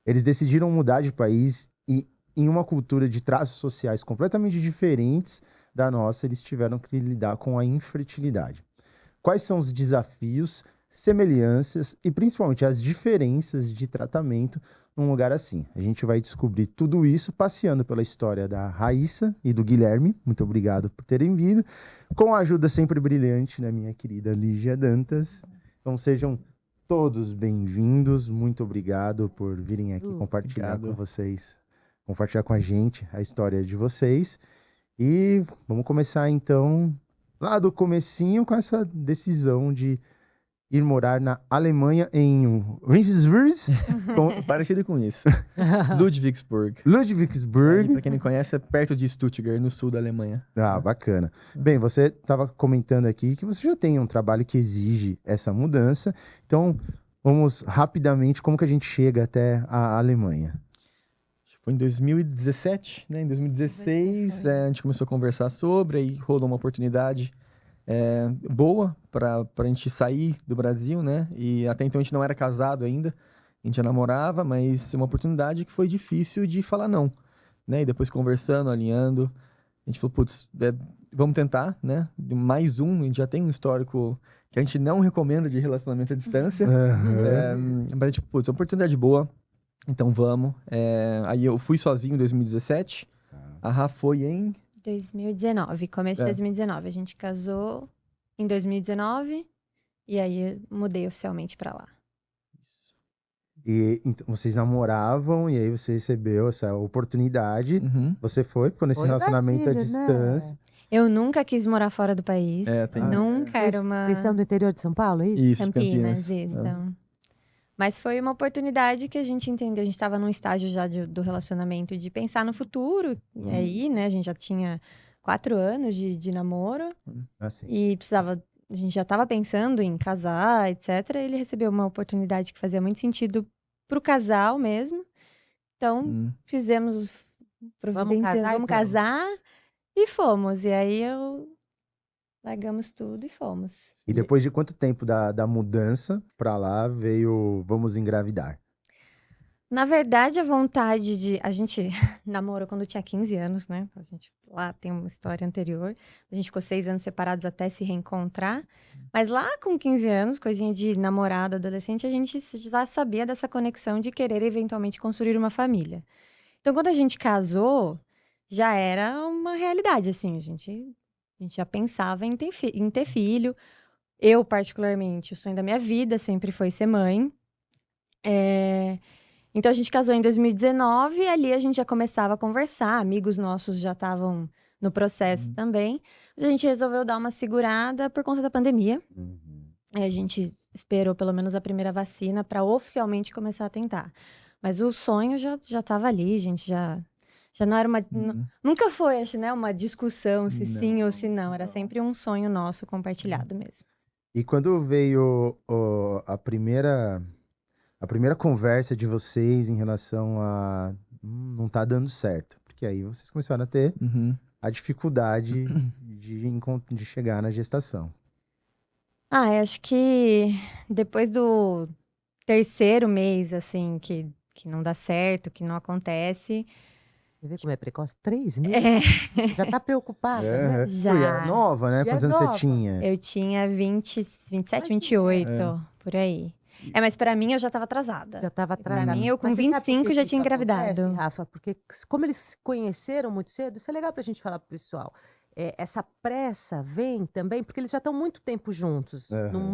Eles decidiram mudar de país e em uma cultura de traços sociais completamente diferentes da nossa, eles tiveram que lidar com a infertilidade. Quais são os desafios, semelhanças e principalmente as diferenças de tratamento num lugar assim? A gente vai descobrir tudo isso passeando pela história da Raíssa e do Guilherme. Muito obrigado por terem vindo. Com a ajuda sempre brilhante da minha querida Lígia Dantas. Então sejam todos bem-vindos. Muito obrigado por virem aqui compartilhar com vocês, compartilhar com a gente a história de vocês. E vamos começar então lá do comecinho com essa decisão de ir morar na Alemanha em Ravensburg. Parecido com isso. Ludwigsburg. Ludwigsburg. Para quem não conhece, é perto de Stuttgart, no sul da Alemanha. Ah, bacana. Bem, você estava comentando aqui que você já tem um trabalho que exige essa mudança. Então, vamos rapidamente, como que a gente chega até a Alemanha? Foi em 2017, né? Em 2016, a gente começou a conversar sobre, aí rolou uma oportunidade boa para a gente sair do Brasil, né? E até então a gente não era casado ainda, a gente já namorava, mas uma oportunidade que foi difícil de falar não, né? E depois conversando, alinhando, a gente falou, putz, vamos tentar, né? Mais um, a gente já tem um histórico que a gente não recomenda de relacionamento à distância, mas a gente, putz, é uma oportunidade boa. Então vamos. Aí eu fui sozinho em 2017. A Rá foi em 2019, começo de 2019. A gente casou em 2019 e aí eu mudei oficialmente pra lá. Isso. E então, vocês namoravam e aí você recebeu essa oportunidade. Você ficou nesse relacionamento à distância. Né? Eu nunca quis morar fora do país. Nunca era uma... Vocês são do interior de São Paulo, é isso? Isso, Campinas, isso. Mas foi uma oportunidade que a gente entendeu. A gente estava num estágio já do relacionamento de pensar no futuro. E aí, né, a gente já tinha 4 anos de namoro. E a gente já estava pensando em casar, etc. Ele recebeu uma oportunidade que fazia muito sentido pro casal mesmo. Então, vamos casar e fomos. E aí largamos tudo e fomos. E depois de quanto tempo da mudança pra lá veio vamos engravidar? Na verdade, a vontade a gente namorou quando tinha 15 anos, né? A gente lá tem uma história anterior. A gente ficou 6 anos separados até se reencontrar. Mas lá com 15 anos, coisinha de namorado, adolescente, a gente já sabia dessa conexão de querer eventualmente construir uma família. Então, quando a gente casou, já era uma realidade, assim. A gente já pensava em ter filho. Eu, particularmente, o sonho da minha vida sempre foi ser mãe. Então, a gente casou em 2019 e ali a gente já começava a conversar. Amigos nossos já estavam no processo também. Mas a gente resolveu dar uma segurada por conta da pandemia. A gente esperou pelo menos a primeira vacina para oficialmente começar a tentar. Mas o sonho já estava ali, a gente já não era uma... Nunca foi, acho, né, uma discussão se sim ou se não. Era sempre um sonho nosso compartilhado mesmo. E quando veio a primeira conversa de vocês em relação a não tá dando certo? Porque aí vocês começaram a ter a dificuldade de chegar na gestação. Acho que depois do 3º mês, assim, que não dá certo, que não acontece... Você vê como é precoce? 3 meses? Já tá preocupada, né? Já. E era nova, né? Quantos anos você tinha? Eu tinha 27, 28, por aí. Mas pra mim eu já tava atrasada. Já tava atrasada. Pra mim, eu com 25 já tinha engravidado. Acontece, Rafa, porque como eles se conheceram muito cedo, isso é legal pra gente falar pro pessoal. Essa pressa vem também porque eles já estão muito tempo juntos,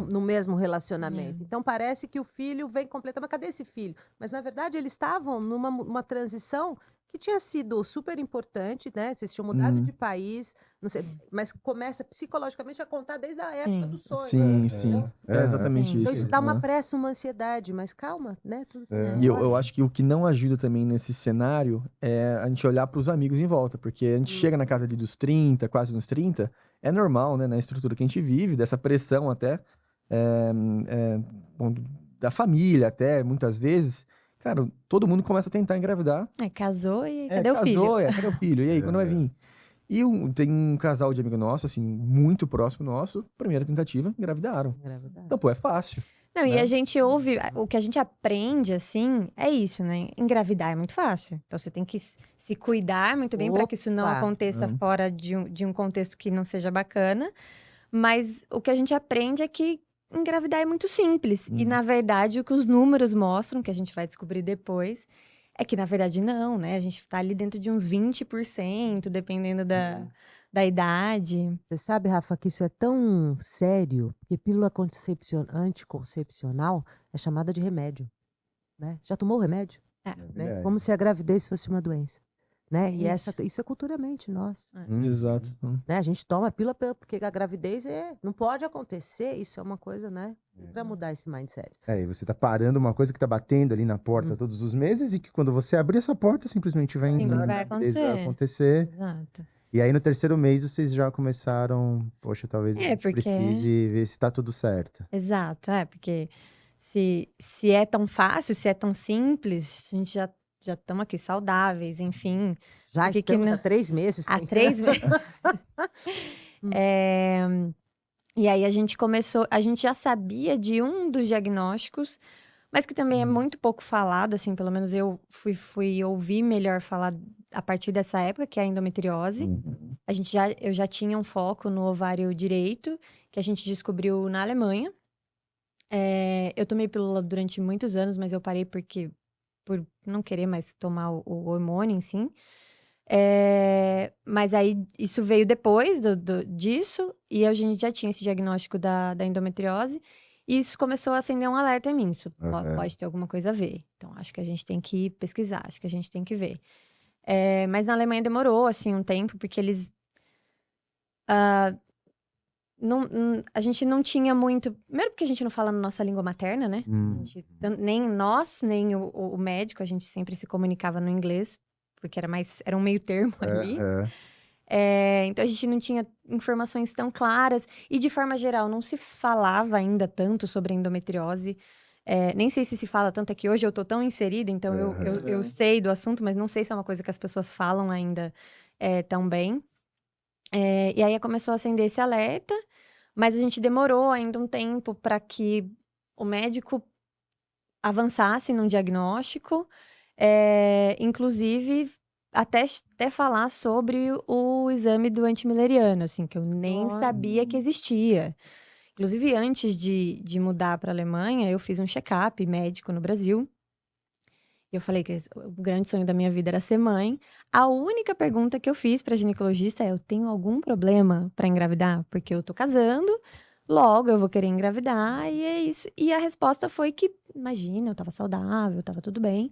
no mesmo relacionamento. Então, parece que o filho vem completar. Mas cadê esse filho? Mas, na verdade, eles estavam numa transição que tinha sido super importante, né? Vocês tinham mudado de país, não sei, mas começa psicologicamente a contar desde a época do sonho. Sim. É exatamente isso. Então, isso dá uma pressa, uma ansiedade, mas calma, né? Tudo E eu acho que o que não ajuda também nesse cenário é a gente olhar para os amigos em volta, porque a gente chega na casa ali dos 30, quase nos 30, é normal, né? Na estrutura que a gente vive, dessa pressão até, da família até, muitas vezes. Cara, todo mundo começa a tentar engravidar. Casou e cadê o filho? Cadê o filho? E aí, quando vai vir? E tem um casal de amigo nosso, assim, muito próximo nosso, primeira tentativa, engravidaram. Então, é fácil. Não, e né? a gente ouve, o que a gente aprende, assim, é isso, né? Engravidar é muito fácil. Então, você tem que se cuidar muito bem para que isso não Opa! aconteça fora de um contexto que não seja bacana. Mas o que a gente aprende é que engravidar é muito simples. E, na verdade, o que os números mostram, que a gente vai descobrir depois, é que, na verdade, não, né? A gente tá ali dentro de uns 20%, dependendo da idade. Você sabe, Rafa, que isso é tão sério que pílula anticoncepcional é chamada de remédio, né? Já tomou o remédio? É. Né? Como se a gravidez fosse uma doença, né? E Isso. isso é culturalmente nosso. Exato. Né? A gente toma a pílula porque a gravidez não pode acontecer. Isso é uma coisa, né? Para mudar esse mindset. E você tá parando uma coisa que tá batendo ali na porta todos os meses e que quando você abrir essa porta, simplesmente vai entrar, vai a gravidez vai acontecer. acontecer. Exato. E aí no terceiro mês vocês já começaram, poxa, talvez a gente porque- precise ver se tá tudo certo. Exato, porque se é tão fácil, se é tão simples, a gente já estamos aqui saudáveis, enfim. Já Por que estamos não- há 3 meses. Há 3 meses. E aí a gente já sabia de um dos diagnósticos, mas que também é muito pouco falado, assim, pelo menos eu fui ouvir melhor falar a partir dessa época, que é a endometriose. Eu já tinha um foco no ovário direito, que a gente descobriu na Alemanha. Eu tomei pílula durante muitos anos, mas eu parei por não querer mais tomar o hormônio, sim. Mas aí isso veio depois disso, e a gente já tinha esse diagnóstico da endometriose, e isso começou a acender um alerta em mim. Isso pode ter alguma coisa a ver. Então, acho que a gente tem que pesquisar, acho que a gente tem que ver. Mas na Alemanha demorou, assim, um tempo, porque eles... a gente não tinha muito... Primeiro porque a gente não fala na nossa língua materna, né? Nem nós, nem o médico, a gente sempre se comunicava no inglês, porque era um meio termo ali. Então, a gente não tinha informações tão claras. E, de forma geral, não se falava ainda tanto sobre a endometriose. Nem sei se fala tanto, é que hoje eu tô tão inserida, então eu sei do assunto, mas não sei se é uma coisa que as pessoas falam ainda tão bem. E aí começou a acender esse alerta, mas a gente demorou ainda um tempo para que o médico avançasse num diagnóstico, inclusive até falar sobre o exame do antimileriano, assim, que eu nem sabia que existia. Inclusive, antes de mudar para a Alemanha, eu fiz um check-up médico no Brasil. Eu falei que o grande sonho da minha vida era ser mãe. A única pergunta que eu fiz para ginecologista é: eu tenho algum problema para engravidar? Porque eu tô casando, logo eu vou querer engravidar, e é isso. E a resposta foi que, imagina, eu tava saudável, tava tudo bem.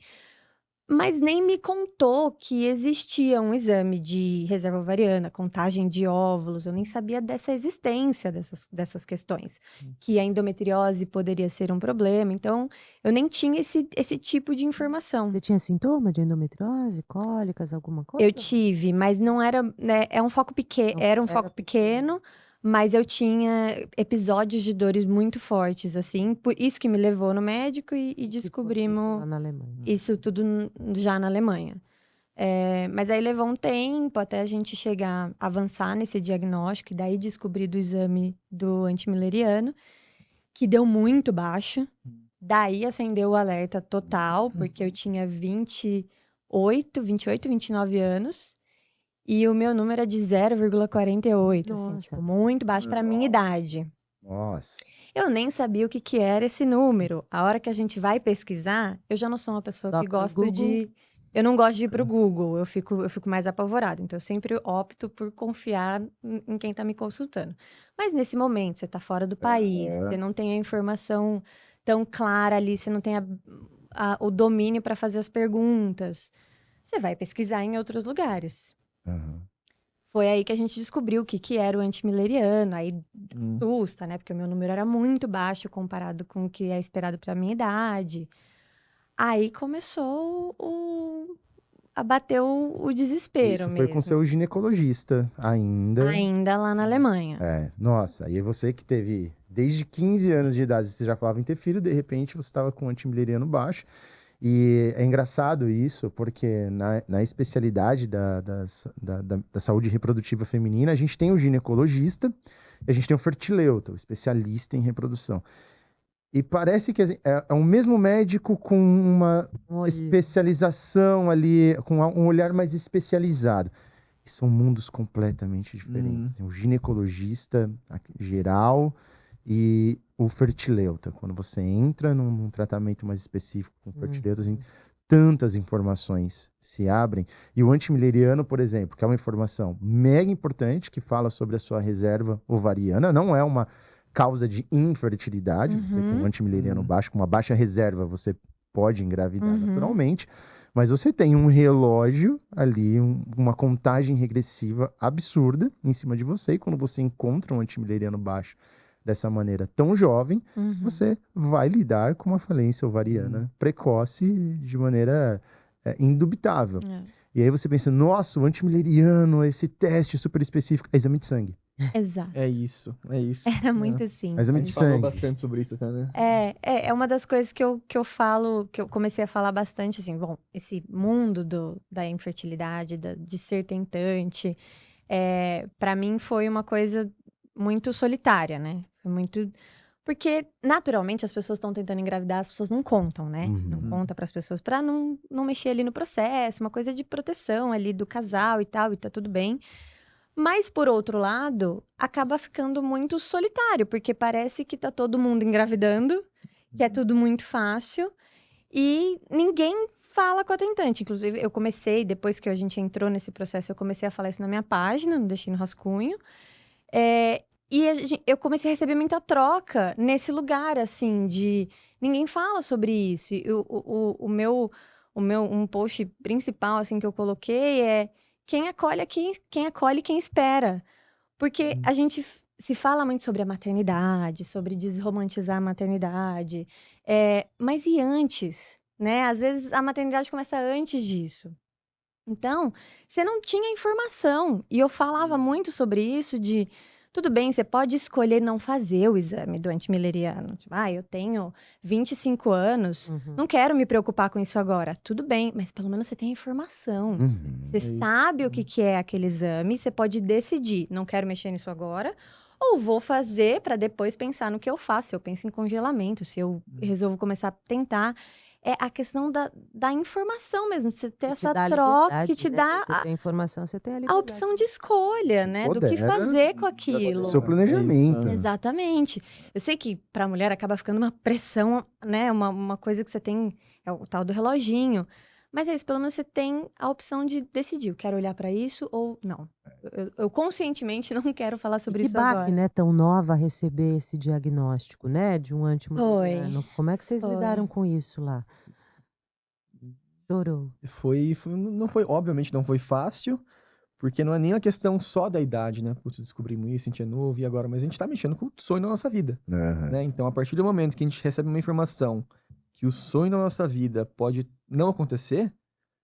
Mas nem me contou que existia um exame de reserva ovariana, contagem de óvulos. Eu nem sabia dessa existência dessas questões. Que a endometriose poderia ser um problema. Então, eu nem tinha esse tipo de informação. Você tinha sintoma de endometriose, cólicas, alguma coisa? Eu tive, mas não era... Né, era um foco pequeno, mas eu tinha episódios de dores muito fortes, assim. Por isso que me levou no médico e descobrimos... Isso lá na Alemanha. Isso tudo já na Alemanha. Mas aí levou um tempo até a gente avançar nesse diagnóstico e daí descobrir do exame do antimileriano, que deu muito baixo. Daí acendeu o alerta total, porque eu tinha 28, 29 anos. E o meu número é de 0,48, assim, tipo, muito baixo para minha idade. Nossa. Eu nem sabia o que era esse número. A hora que a gente vai pesquisar, eu já não sou uma pessoa que gosto de... Eu não gosto de ir pro Google, eu fico mais apavorada. Então, eu sempre opto por confiar em quem tá me consultando. Mas nesse momento, você tá fora do país, você não tem a informação tão clara ali, você não tem o domínio para fazer as perguntas. Você vai pesquisar em outros lugares. Foi aí que a gente descobriu o que era o antimileriano. Aí assusta, né? Porque o meu número era muito baixo comparado com o que é esperado para minha idade. Aí começou a bater o desespero Isso mesmo. foi com seu ginecologista ainda. Ainda lá na Alemanha. Nossa, aí você que teve desde 15 anos de idade, você já falava em ter filho, de repente você estava com o antimileriano baixo. E é engraçado isso, porque na especialidade da saúde reprodutiva feminina, a gente tem o ginecologista e a gente tem o fertileuta, o especialista em reprodução. E parece que assim, é um mesmo médico com uma Olha. especialização ali, com um olhar mais especializado. E são mundos completamente diferentes. Um ginecologista geral e o fertileuta. Quando você entra num tratamento mais específico com fertileuta, assim, tantas informações se abrem. E o antimileriano, por exemplo, que é uma informação mega importante, que fala sobre a sua reserva ovariana, não é uma causa de infertilidade. Você com um antimileriano baixo, com uma baixa reserva, você pode engravidar naturalmente. Mas você tem um relógio ali, uma contagem regressiva absurda em cima de você. E quando você encontra um antimileriano baixo dessa maneira tão jovem, você vai lidar com uma falência ovariana precoce de maneira indubitável. E aí você pensa, nossa, o antimileriano, esse teste super específico, é exame de sangue. Exato. É isso. Era muito simples. Exame A de gente falou sangue. bastante sobre isso, tá, né? É uma das coisas que eu falo, que eu comecei a falar bastante, assim, bom, esse mundo da infertilidade, de ser tentante, para mim foi uma coisa muito solitária, né? Foi muito... Porque, naturalmente, as pessoas estão tentando engravidar, as pessoas não contam, né? Não conta para as pessoas para não mexer ali no processo, uma coisa de proteção ali do casal e tal, e tá tudo bem. Mas, por outro lado, acaba ficando muito solitário, porque parece que tá todo mundo engravidando, que é tudo muito fácil, e ninguém fala com a tentante. Inclusive, eu comecei, depois que a gente entrou nesse processo, eu comecei a falar isso na minha página, não deixei no rascunho. E eu comecei a receber muita troca nesse lugar, assim, de ninguém fala sobre isso. E um post principal, assim, que eu coloquei é quem acolhe quem espera. Porque a gente se fala muito sobre a maternidade, sobre desromantizar a maternidade. Mas e antes, né? Às vezes a maternidade começa antes disso. Então, você não tinha informação. E eu falava muito sobre isso de... Tudo bem, você pode escolher não fazer o exame do antimileriano. Tipo, eu tenho 25 anos, não quero me preocupar com isso agora. Tudo bem, mas pelo menos você tem a informação. Você sabe o que é aquele exame, você pode decidir, não quero mexer nisso agora, ou vou fazer para depois pensar no que eu faço. Se eu penso em congelamento, se eu resolvo começar a tentar... É a questão da informação mesmo, você ter essa troca que te dá Você tem informação, você tem a opção de escolha, né? Do que fazer com aquilo. Seu planejamento. Exatamente. Eu sei que para a mulher acaba ficando uma pressão, né? Uma coisa que você tem, é o tal do reloginho. Mas é isso, pelo menos você tem a opção de decidir, eu quero olhar para isso ou não. Eu conscientemente não quero falar sobre isso agora. Que baque, né, tão nova receber esse diagnóstico, né, de um antimileriano. Como é que vocês lidaram com isso lá? Chorou? Obviamente não foi fácil, porque não é nem a questão só da idade, né? Putz, descobrimos isso, a gente é novo e agora, mas a gente tá mexendo com o sonho da nossa vida, né? Então, a partir do momento que a gente recebe uma informação que o sonho da nossa vida pode não acontecer,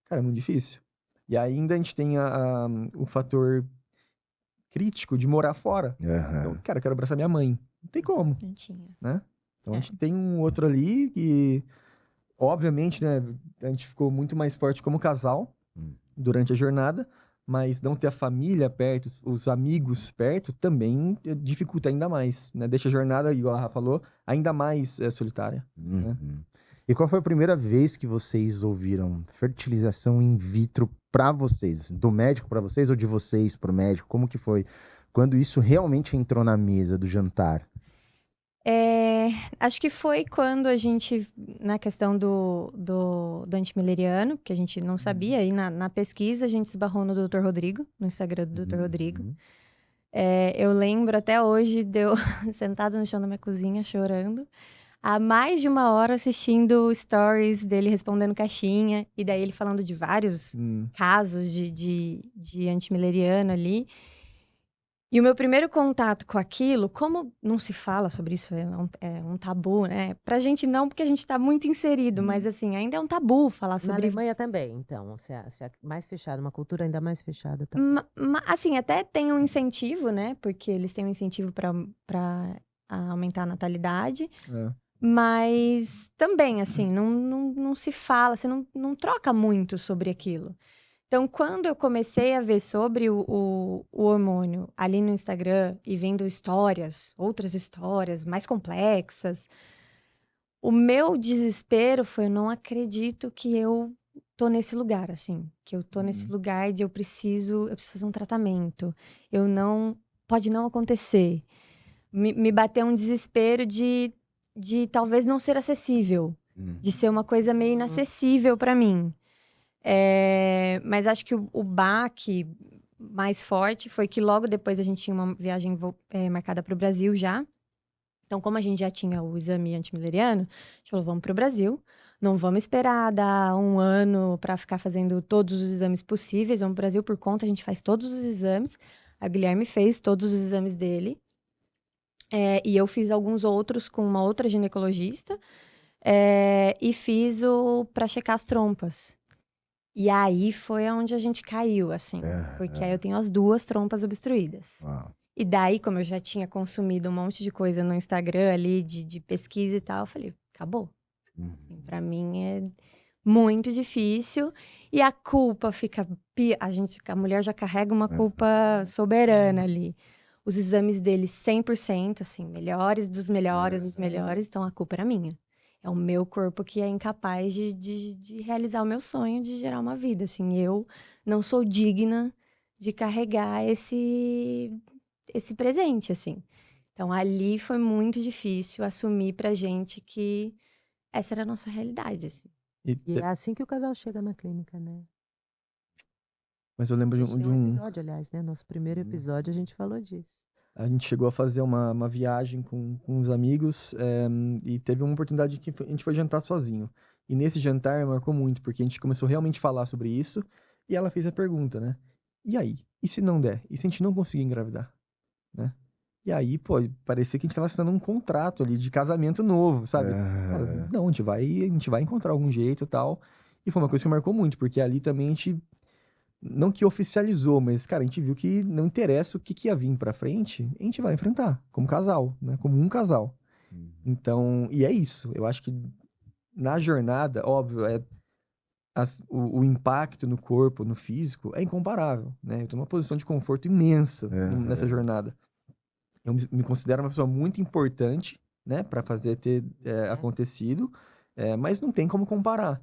cara, é muito difícil. E ainda a gente tem o fator crítico de morar fora. Então, cara, eu quero abraçar minha mãe. Não tem como, Não tinha. né? Então, a gente tem um outro ali que, obviamente, né, a gente ficou muito mais forte como casal durante a jornada, mas não ter a família perto, os amigos perto, também dificulta ainda mais, né? Deixa a jornada, igual a Rafa falou, ainda mais solitária. Né? E qual foi a primeira vez que vocês ouviram fertilização in vitro para vocês? Do médico para vocês ou de vocês para o médico? Como que foi? Quando isso realmente entrou na mesa do jantar? Acho que foi quando a gente, na questão do antimileriano, que a gente não sabia, aí na pesquisa a gente esbarrou no Dr. Rodrigo, no Instagram do Dr. Rodrigo. Eu lembro até hoje de eu sentada no chão da minha cozinha, chorando, há mais de uma hora assistindo stories dele respondendo caixinha, e daí ele falando de vários casos de antimileriano ali. E o meu primeiro contato com aquilo, como não se fala sobre isso, é um tabu, né? Pra gente não, porque a gente tá muito inserido, mas assim, ainda é um tabu falar sobre... Na Alemanha também, então, se é mais fechada, uma cultura ainda mais fechada. Tá? Assim, até tem um incentivo, né? Porque eles têm um incentivo pra aumentar a natalidade. Mas também, assim, não se fala, você não troca muito sobre aquilo. Então, quando eu comecei a ver sobre o hormônio ali no Instagram e vendo outras histórias mais complexas, O meu desespero foi, eu não acredito que eu tô nesse lugar, assim. Que eu tô nesse lugar de eu preciso fazer um tratamento. Pode não acontecer. Me bateu um desespero de talvez não ser acessível. De ser uma coisa meio inacessível pra mim. Mas acho que o baque mais forte foi que logo depois a gente tinha uma viagem marcada para o Brasil já. Então, como a gente já tinha o exame antimileriano, a gente falou, vamos para o Brasil. Não vamos esperar dar 1 ano para ficar fazendo todos os exames possíveis. Vamos para o Brasil por conta, a gente faz todos os exames. A Guilherme fez todos os exames dele. E eu fiz alguns outros com uma outra ginecologista. E fiz o para checar as trompas. E aí foi onde a gente caiu, assim. Porque aí eu tenho as 2 trompas obstruídas. Uau. E daí, como eu já tinha consumido um monte de coisa no Instagram ali, de pesquisa e tal, eu falei, acabou. Assim, pra mim é muito difícil. E a culpa fica... A mulher já carrega uma culpa soberana ali. Os exames dele 100%, assim, melhores dos melhores. Então a culpa era minha. É o meu corpo que é incapaz de realizar o meu sonho de gerar uma vida, assim. Eu não sou digna de carregar esse presente, assim. Então, ali foi muito difícil assumir pra gente que essa era a nossa realidade, assim. E é assim que o casal chega na clínica, né? Mas eu lembro A gente de tem um um... episódio, aliás, né? Nosso primeiro episódio, a gente falou disso. A gente chegou a fazer uma viagem com uns amigos e teve uma oportunidade que a gente foi jantar sozinho. E nesse jantar marcou muito, porque a gente começou realmente a falar sobre isso e ela fez a pergunta, né? E aí? E se não der? E se a gente não conseguir engravidar? Né? E aí, pô, parecia que a gente tava assinando um contrato ali de casamento novo, sabe? Cara, não, a gente vai encontrar algum jeito e tal. E foi uma coisa que marcou muito, porque ali também a gente... Não que oficializou, mas, cara, a gente viu que não interessa o que ia vir pra frente, a gente vai enfrentar, como casal, né? Como um casal. Então, e é isso. Eu acho que na jornada, óbvio, o impacto no corpo, no físico, é incomparável, né? Eu tô numa posição de conforto imensa nessa jornada. Eu me considero uma pessoa muito importante, né? Pra fazer ter acontecido, mas não tem como comparar.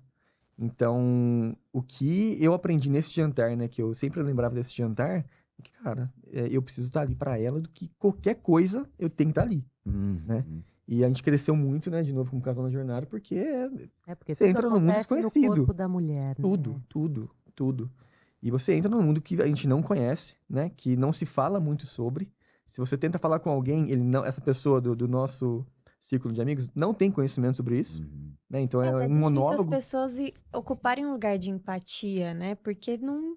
Então, o que eu aprendi nesse jantar, né, que eu sempre lembrava desse jantar, é que, cara, eu preciso estar ali pra ela do que qualquer coisa eu tenho que estar ali, né? E a gente cresceu muito, né, de novo como casal na jornada, porque Porque você tudo entra no mundo acontece no desconhecido. corpo da mulher, né? Tudo. E você entra num mundo que a gente não conhece, né, que não se fala muito sobre. Se você tenta falar com alguém, essa pessoa do nosso círculo de amigos não tem conhecimento sobre isso, né? Então é um difícil monólogo. as pessoas ocuparem um lugar de empatia, né? Porque não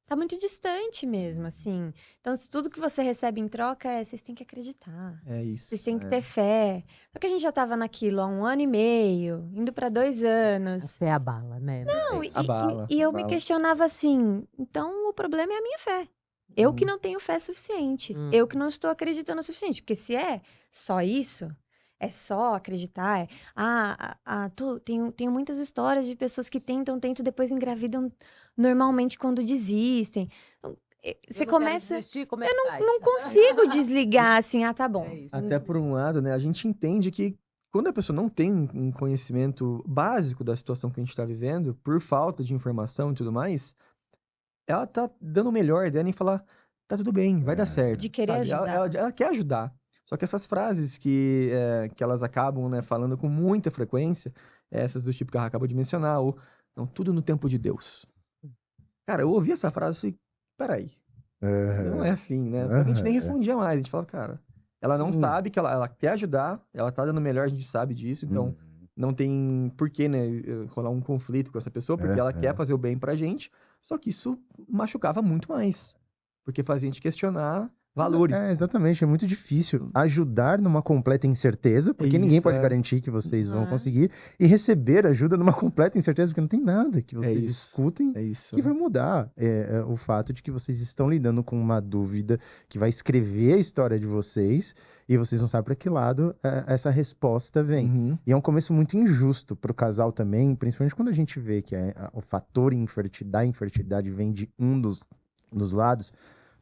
tá muito distante mesmo, assim. Então, se tudo que você recebe em troca vocês têm que acreditar. É isso. Vocês têm que ter fé. Só que a gente já tava naquilo há 1 ano e meio, indo pra 2 anos. A fé abala, né? Não, Abala, e eu me abala. questionava assim, então o problema é a minha fé. Eu que não tenho fé suficiente. Eu que não estou acreditando o suficiente. Porque se é só isso, é só acreditar. Tenho muitas histórias de pessoas que tentam, depois engravidam normalmente quando desistem. Então, você começa... Desistir, como Eu que faz? não consigo desligar assim, tá bom. É isso. Até por um lado, né, a gente entende que quando a pessoa não tem um conhecimento básico da situação que a gente está vivendo, por falta de informação e tudo mais, ela tá dando o melhor dela em falar, tá tudo bem, vai dar certo. De querer sabe? ajudar. Ela quer ajudar. Só que essas frases que elas acabam, né, falando com muita frequência, essas do tipo que ela acabou de mencionar, ou não, tudo no tempo de Deus. Cara, eu ouvi essa frase e falei, peraí, não é assim, né? Só que a gente nem respondia mais, a gente falava, cara, ela não sabe que ela quer ajudar, ela tá dando o melhor, a gente sabe disso, então não tem porquê, né, rolar um conflito com essa pessoa, porque ela quer fazer o bem pra gente, só que isso machucava muito mais, porque fazia a gente questionar valores. Exatamente, é muito difícil ajudar numa completa incerteza, porque ninguém pode garantir que vocês vão conseguir, e receber ajuda numa completa incerteza, porque não tem nada que vocês escutem que vai mudar o fato de que vocês estão lidando com uma dúvida que vai escrever a história de vocês, e vocês não sabem para que lado essa resposta vem. E é um começo muito injusto para o casal também, principalmente quando a gente vê que o fator da infertilidade vem de um dos lados,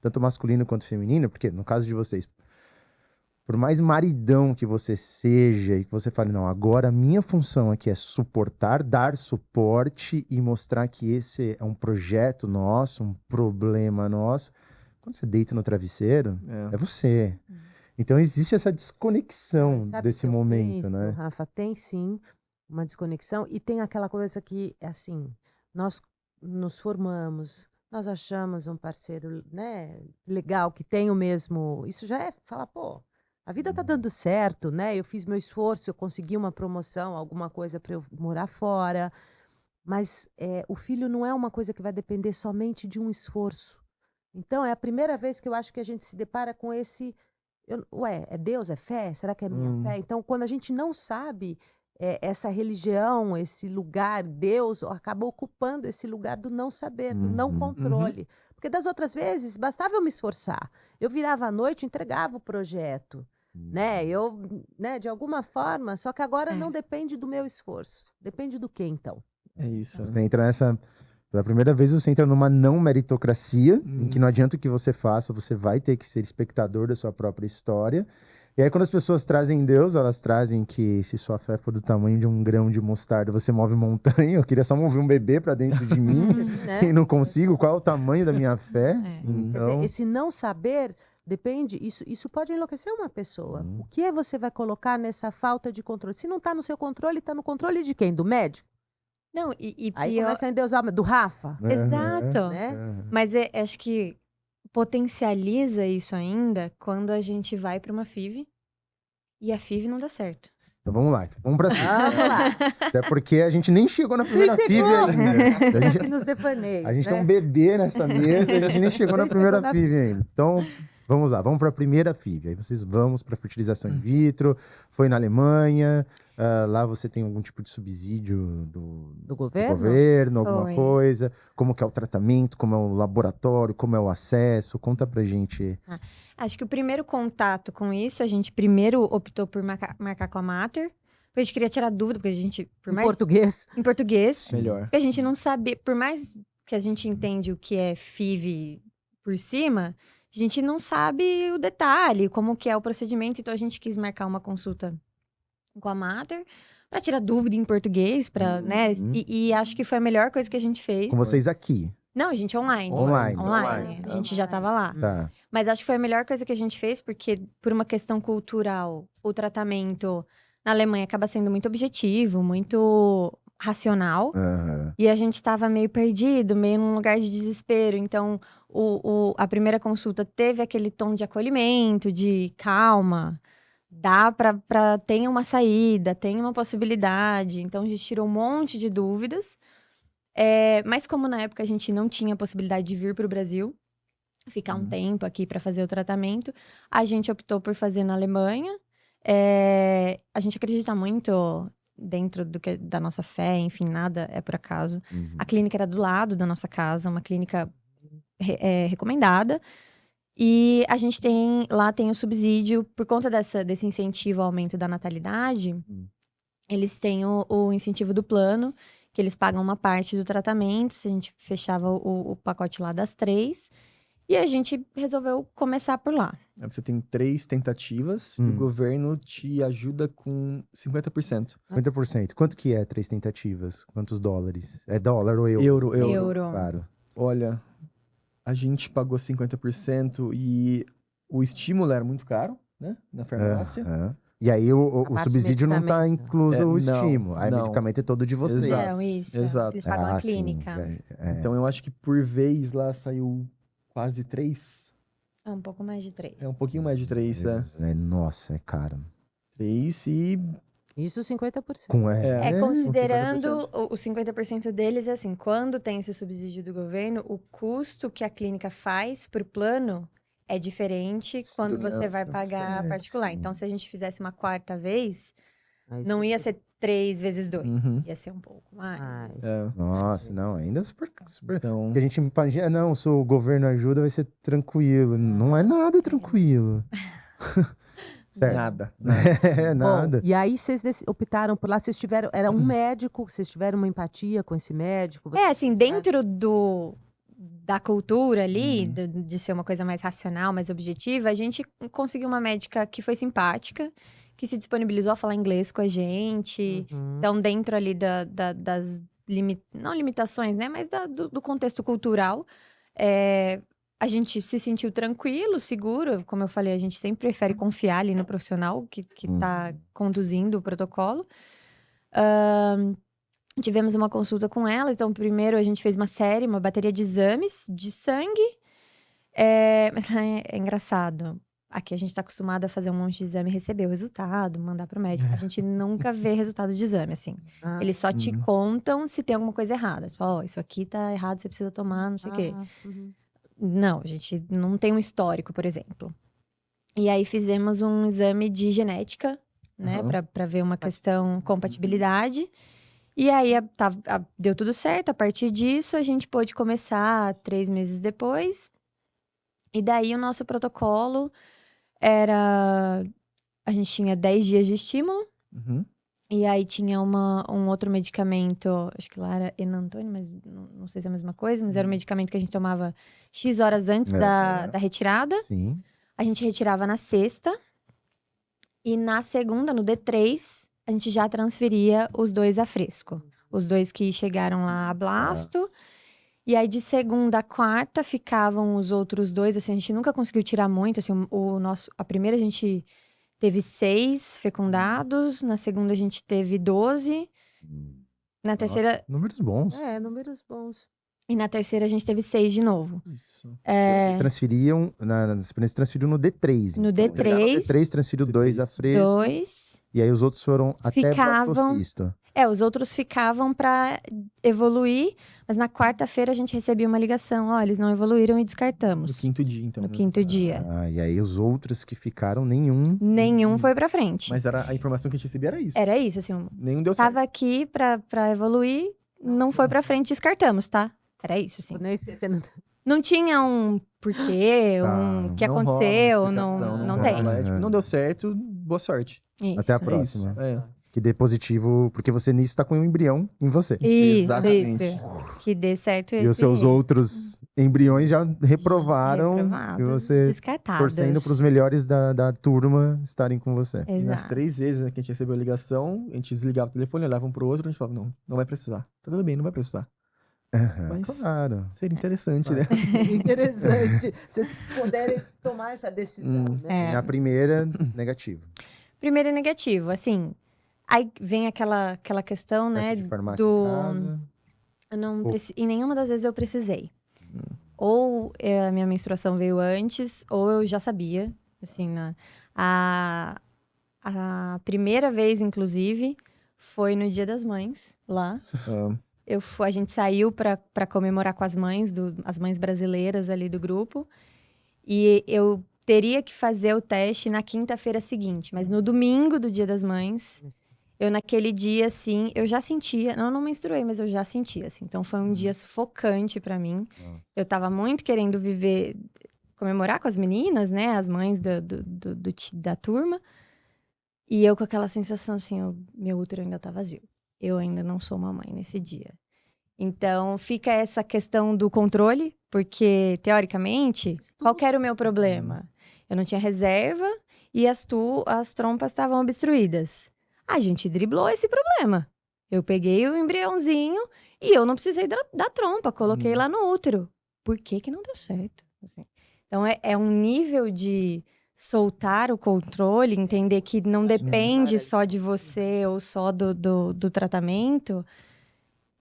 tanto masculino quanto feminino, porque no caso de vocês, por mais maridão que você seja e que você fale, não, agora a minha função aqui é suportar, dar suporte e mostrar que esse é um projeto nosso, um problema nosso. Quando você deita no travesseiro, é você. Então existe essa desconexão desse momento, né? Rafa, tem sim uma desconexão e tem aquela coisa que, assim, nós nos formamos, nós achamos um parceiro, né, legal, que tem o mesmo... Isso já é falar, pô, a vida tá dando certo, né? Eu fiz meu esforço, eu consegui uma promoção, alguma coisa para eu morar fora. Mas o filho não é uma coisa que vai depender somente de um esforço. Então, é a primeira vez que eu acho que a gente se depara com esse... é Deus? É fé? Será que é minha fé? Então, quando a gente não sabe essa religião, esse lugar, Deus acaba ocupando esse lugar do não saber, do não controle. Porque das outras vezes, bastava eu me esforçar. Eu virava à noite, entregava o projeto. Né? Eu, né, de alguma forma, só que agora não depende do meu esforço. Depende do quê, então? É isso. Você entra nessa... Pela primeira vez você entra numa não meritocracia, em que não adianta o que você faça, você vai ter que ser espectador da sua própria história. E aí quando as pessoas trazem Deus, elas trazem que se sua fé for do tamanho de um grão de mostarda, você move montanha. Eu queria só mover um bebê para dentro de mim e não consigo. Qual é o tamanho da minha fé? Então... Quer dizer, esse não saber depende, isso pode enlouquecer uma pessoa. O que você vai colocar nessa falta de controle? Se não está no seu controle, está no controle de quem? Do médico? Não, e Aí pior... começa a endeusar do Rafa. Exato. Né? Mas acho que potencializa isso ainda quando a gente vai para uma FIV e a FIV não dá certo. Então vamos lá, vamos pra FIV. Vamos lá. Até porque a gente nem chegou na primeira FIV ainda. A gente, Nos devaneios, a gente né? tem um bebê nessa mesa, a gente nem chegou na primeira chegou na FIV ainda. Então, vamos lá, vamos para a primeira FIV. Aí vocês vão para fertilização in vitro, foi na Alemanha, lá você tem algum tipo de subsídio do governo? Do governo, alguma Foi. coisa, como que é o tratamento, como é o laboratório, como é o acesso, conta pra gente. Acho que o primeiro contato com isso, a gente primeiro optou por marcar com a Mater, porque a gente queria tirar dúvida, porque a gente, Português. em português, Melhor. porque a gente não sabia, por mais que a gente entende o que é FIV por cima, a gente não sabe o detalhe, como que é o procedimento, então a gente quis marcar uma consulta com a Mater para tirar dúvida em português, para, né? E acho que foi a melhor coisa que a gente fez. Com vocês aqui. Não, a gente é online. Online. A gente já tava lá. Tá. Mas acho que foi a melhor coisa que a gente fez, porque por uma questão cultural, o tratamento na Alemanha acaba sendo muito objetivo, muito racional. E a gente tava meio perdido, meio num lugar de desespero. Então, a primeira consulta teve aquele tom de acolhimento, de calma. Dá pra ter uma saída, tem uma possibilidade. Então, a gente tirou um monte de dúvidas. Mas como na época a gente não tinha a possibilidade de vir para o Brasil, ficar um tempo aqui para fazer o tratamento, a gente optou por fazer na Alemanha. A gente acredita muito dentro da nossa fé, enfim, nada é por acaso. A clínica era do lado da nossa casa, uma clínica recomendada. E a gente lá tem o subsídio, por conta desse incentivo ao aumento da natalidade, eles têm o incentivo do plano, que eles pagam uma parte do tratamento, se a gente fechava o pacote lá das 3, e a gente resolveu começar por lá. Aí você tem 3 tentativas e o governo te ajuda com 50%. 50%. Quanto que é 3 tentativas? Quantos dólares? É dólar ou euro? Euro. Claro. Olha, a gente pagou 50% e o estímulo era muito caro, né? Na farmácia. E aí o parte de subsídio não está medicamentos. incluso o Não, estímulo. Aí o não. medicamento é todo de vocês. Exato. Isso. Exato. Eles pagam a sim, clínica. Então eu acho que por vez lá saiu quase 3. É um pouco mais de 3. É um pouquinho mais de 3, Nossa, é caro. 3 e... Isso 50%. Considerando os 50% deles, assim, quando tem esse subsídio do governo, o custo que a clínica faz pro plano é diferente quando você vai pagar particular. Então, se a gente fizesse uma 4ª vez, não ia ser 3 vezes 2. Ia ser um pouco mais. Nossa, não, ainda é super... Então... Porque a gente imagina, não, se o governo ajuda, vai ser tranquilo. Não é nada tranquilo. Certo. Nada. Nada. Bom, e aí vocês optaram por lá, vocês tiveram, era um médico, vocês tiveram uma empatia com esse médico? Assim, dentro da cultura ali, de ser uma coisa mais racional, mais objetiva, a gente conseguiu uma médica que foi simpática, que se disponibilizou a falar inglês com a gente. Então, dentro ali das não limitações, né? Mas do contexto cultural, a gente se sentiu tranquilo, seguro. Como eu falei, a gente sempre prefere confiar ali no profissional que tá conduzindo o protocolo. Tivemos uma consulta com ela. Então, primeiro a gente fez uma bateria de exames de sangue. Mas é engraçado. Aqui a gente tá acostumado a fazer um monte de exame, receber o resultado, mandar pro médico. A gente nunca vê resultado de exame, assim. Eles só te contam se tem alguma coisa errada. Você fala, isso aqui tá errado, você precisa tomar, não sei o quê. Não, a gente não tem um histórico, por exemplo. E aí fizemos um exame de genética, né? Pra ver uma questão compatibilidade. E aí deu tudo certo. A partir disso, a gente pôde começar 3 meses depois. E daí o nosso protocolo a gente tinha 10 dias de estímulo. E aí tinha um outro medicamento, acho que lá era Enantone, mas não sei se é a mesma coisa, mas era um medicamento que a gente tomava X horas antes da retirada. Sim. A gente retirava na sexta. E na segunda, no D3, a gente já transferia os 2 a fresco. Os 2 que chegaram lá a blasto. E aí, de segunda a quarta, ficavam os outros 2. Assim, a gente nunca conseguiu tirar muito. Assim, a primeira, a gente teve 6 fecundados. Na segunda, a gente teve 12. Na terceira... Nossa, números bons. Números bons. E na terceira, a gente teve 6 de novo. Isso. Vocês transferiam... Vocês transferiram no D3. No então. D3. No D3, transferiu 2 a fresco. 2. E aí, os outros foram até blastocisto. Os outros ficavam pra evoluir, mas na quarta-feira a gente recebia uma ligação. Ó, eles não evoluíram e descartamos. No 5º dia, então. No 5º dia. E aí os outros que ficaram, nenhum foi pra frente. Mas a informação que a gente recebia era isso. Era isso, assim. Nenhum deu certo. Tava aqui pra evoluir, não foi pra frente, descartamos, tá? Era isso, assim. Não esquecendo. Não tinha um porquê, o que aconteceu, não tem. Não deu certo, boa sorte. Isso. Até a próxima. É. Que dê positivo, porque você nisso tá com um embrião em você. Isso. Que dê certo E os seus outros embriões já reprovaram. E você descartados. torcendo pros melhores da turma estarem com você. Exato. E nas 3 vezes, né, que a gente recebeu a ligação, a gente desligava o telefone, olhava um pro outro, a gente falava, não vai precisar. Tá tudo bem, não vai precisar. Mas claro. seria interessante, né? Interessante. Vocês puderem tomar essa decisão, né? Na primeira, negativo. Primeiro é negativo, assim. Aí vem aquela questão, né? Teste de farmácia em casa. Eu não e nenhuma das vezes eu precisei. Ou a minha menstruação veio antes, ou eu já sabia. Assim, a primeira vez, inclusive, foi no Dia das Mães, lá. A gente saiu pra comemorar com as mães, as mães brasileiras ali do grupo. E eu teria que fazer o teste na quinta-feira seguinte. Mas no domingo do Dia das Mães, eu naquele dia, assim, eu já sentia... Não menstruei, mas eu já sentia, assim. Então, foi um dia sufocante pra mim. Eu tava muito querendo comemorar com as meninas, né? As mães da turma. E eu com aquela sensação, assim, meu útero ainda tá vazio. Eu ainda não sou mamãe nesse dia. Então, fica essa questão do controle, porque, teoricamente, qual que era o meu problema? Eu não tinha reserva e as trompas estavam obstruídas. A gente driblou esse problema. Eu peguei o embriãozinho e eu não precisei da trompa, coloquei lá no útero. Por que não deu certo? Assim. Então, é um nível de soltar o controle, entender que não depende só de você ou só do tratamento,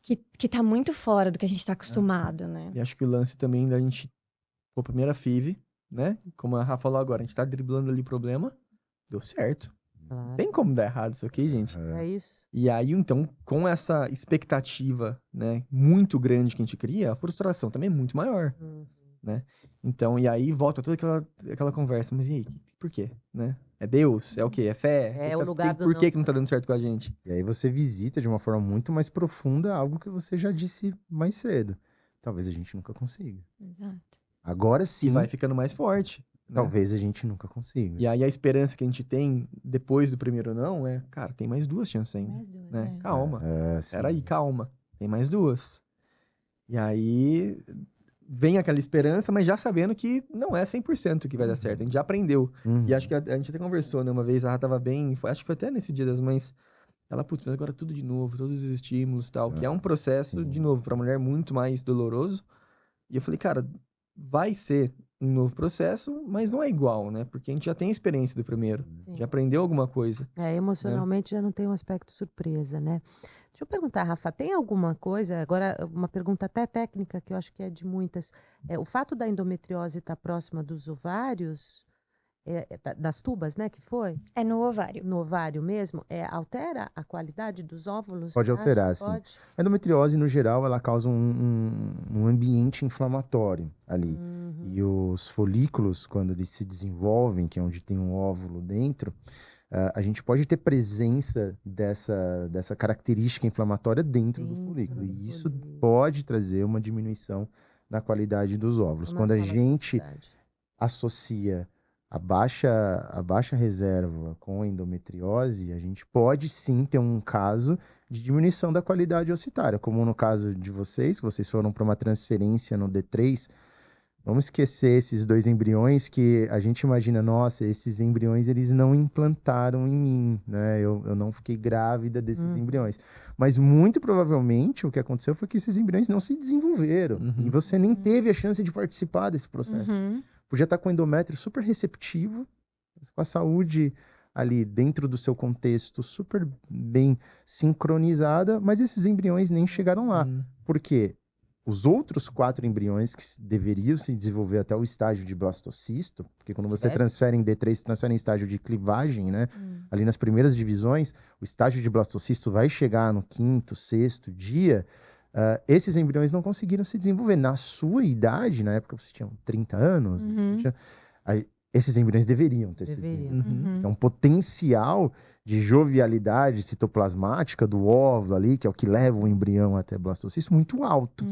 que tá muito fora do que a gente tá acostumado, né? E acho que o lance também da gente... Pô, primeira FIV, né? Como a Rafa falou agora, a gente tá driblando ali o problema, deu certo. Claro. Tem como dar errado isso aqui, gente? É isso. E aí, então, com essa expectativa, né, muito grande que a gente cria, a frustração também é muito maior, né? Então, e aí volta toda aquela conversa, mas e aí, por quê, né? É Deus? É o quê? É fé? É o lugar do Por que não tá dando certo com a gente? E aí você visita de uma forma muito mais profunda algo que você já disse mais cedo. Talvez a gente nunca consiga. Exato. Agora sim, E vai ficando mais forte. Né? Talvez a gente nunca consiga. E aí a esperança que a gente tem depois do primeiro não é, cara, tem mais 2 chances ainda. Mais 2, Né? é. Calma. Sim. Peraí, calma. Tem mais 2. E aí vem aquela esperança, mas já sabendo que não é 100% que vai dar certo. A gente já aprendeu. Uhum. E acho que a gente até conversou, né? Uma vez, ela tava bem... acho que foi até nesse Dia das Mães. Ela, putz, mas agora tudo de novo, todos os estímulos e tal. Que é um processo, sim. de novo, pra mulher muito mais doloroso. E eu falei, cara, vai ser um novo processo, mas não é igual, né? Porque a gente já tem experiência do primeiro. Sim. Já aprendeu alguma coisa. Emocionalmente já não tem um aspecto surpresa, né? Deixa eu perguntar, Rafa, tem alguma coisa, agora uma pergunta até técnica, que eu acho que é de muitas. O fato da endometriose estar próxima dos ovários, das tubas, né, que foi? É no ovário. No ovário mesmo, altera a qualidade dos óvulos? Pode Acha? alterar, sim. Pode? A endometriose, no geral, ela causa um ambiente inflamatório ali. E os folículos, quando eles se desenvolvem, que é onde tem um óvulo dentro, a gente pode ter presença dessa característica inflamatória dentro do folículo. E isso pode trazer uma diminuição na qualidade dos óvulos. Quando a gente associa a baixa reserva com a endometriose, a gente pode sim ter um caso de diminuição da qualidade ocitária, como no caso de vocês foram para uma transferência no D3. Vamos esquecer esses 2 embriões que a gente imagina, nossa, esses embriões eles não implantaram em mim, né? Eu não fiquei grávida desses embriões. Mas muito provavelmente o que aconteceu foi que esses embriões não se desenvolveram. E você nem teve a chance de participar desse processo. Podia estar com o endométrio super receptivo, com a saúde ali dentro do seu contexto super bem sincronizada, mas esses embriões nem chegaram lá. Por quê? Os outros 4 embriões que deveriam se desenvolver até o estágio de blastocisto, porque quando você transfere em D3, você transfere em estágio de clivagem, né? Ali nas primeiras divisões, o estágio de blastocisto vai chegar no 5º, 6º dia. Esses embriões não conseguiram se desenvolver. Na sua idade, na época você tinha 30 anos, esses embriões deveriam ter se desenvolvido. É um potencial de jovialidade citoplasmática do óvulo ali, que é o que leva o embrião até blastocisto, muito alto.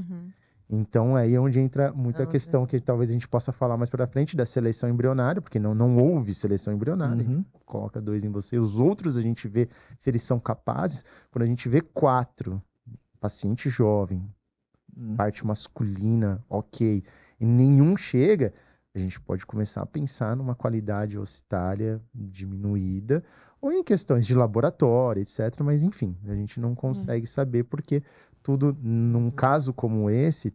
Então, aí é onde entra muito a questão que talvez a gente possa falar mais para frente da seleção embrionária, porque não houve seleção embrionária. A gente coloca 2 em você. Os outros a gente vê se eles são capazes. Quando a gente vê 4, paciente jovem, parte masculina, ok, e nenhum chega, a gente pode começar a pensar numa qualidade ocitária diminuída, ou em questões de laboratório, etc. Mas, enfim, a gente não consegue saber, porque tudo, num caso como esse,